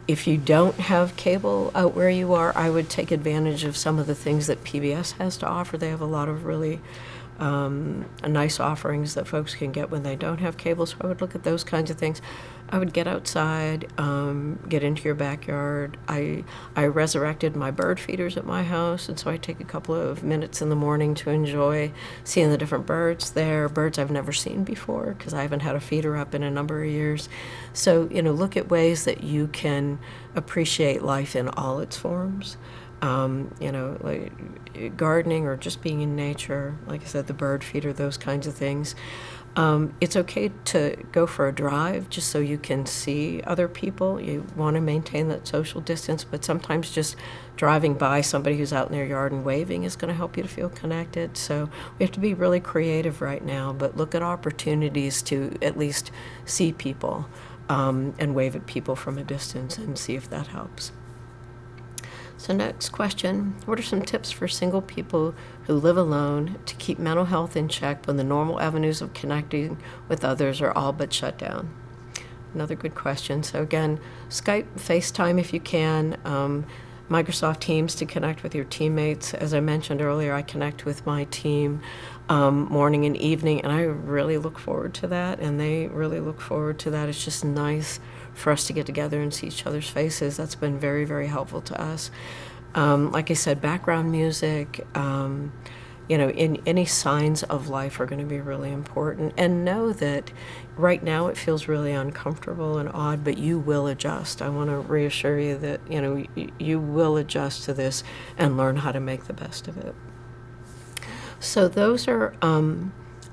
If you don't have cable out where you are, I would take advantage of some of the things that PBS has to offer. They have a lot of really nice offerings that folks can get when they don't have cable, so I would look at those kinds of things. I would get outside, get into your backyard. I resurrected my bird feeders at my house, and so I take a couple of minutes in the morning to enjoy seeing the different birds there, birds I've never seen before because I haven't had a feeder up in a number of years. So, look at ways that you can appreciate life in all its forms. Like gardening or just being in nature, like I said, the bird feeder, those kinds of things. It's okay to go for a drive just so you can see other people. You want to maintain that social distance, but sometimes just driving by somebody who's out in their yard and waving is going to help you to feel connected. So we have to be really creative right now, but look at opportunities to at least see people and wave at people from a distance and see if that helps. So next question, what are some tips for single people who live alone to keep mental health in check when the normal avenues of connecting with others are all but shut down? Another good question. So again, Skype, FaceTime if you can, Microsoft Teams to connect with your teammates. As I mentioned earlier, I connect with my team morning and evening, and I really look forward to that, and they really look forward to that. It's just nice for us to get together and see each other's faces. That's been very, very helpful to us. Like I said, background music, in any signs of life are going to be really important. And know that right now it feels really uncomfortable and odd, but you will adjust. I want to reassure you that, you will adjust to this and learn how to make the best of it. So those are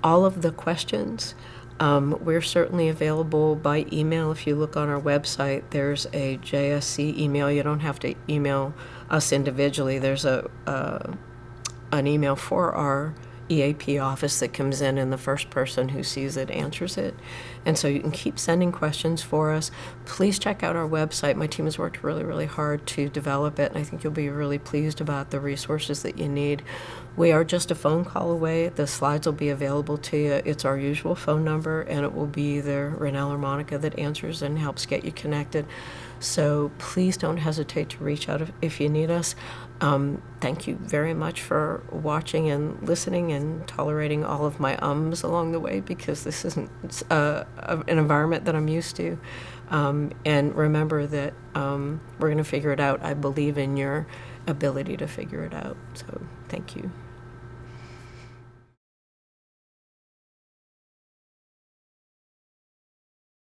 all of the questions. We're certainly available by email. If you look on our website, there's a JSC email. You don't have to email us individually. There's an email for our EAP office that comes in, and the first person who sees it answers it. And so you can keep sending questions for us. Please check out our website. My team has worked really, really hard to develop it, and I think you'll be really pleased about the resources that you need. We are just a phone call away. The slides will be available to you. It's our usual phone number, and it will be either Renelle or Monica that answers and helps get you connected. So please don't hesitate to reach out if you need us. Thank you very much for watching and listening and tolerating all of my ums along the way, because this isn't an environment that I'm used to. And remember that we're going to figure it out. I believe in your ability to figure it out. So thank you.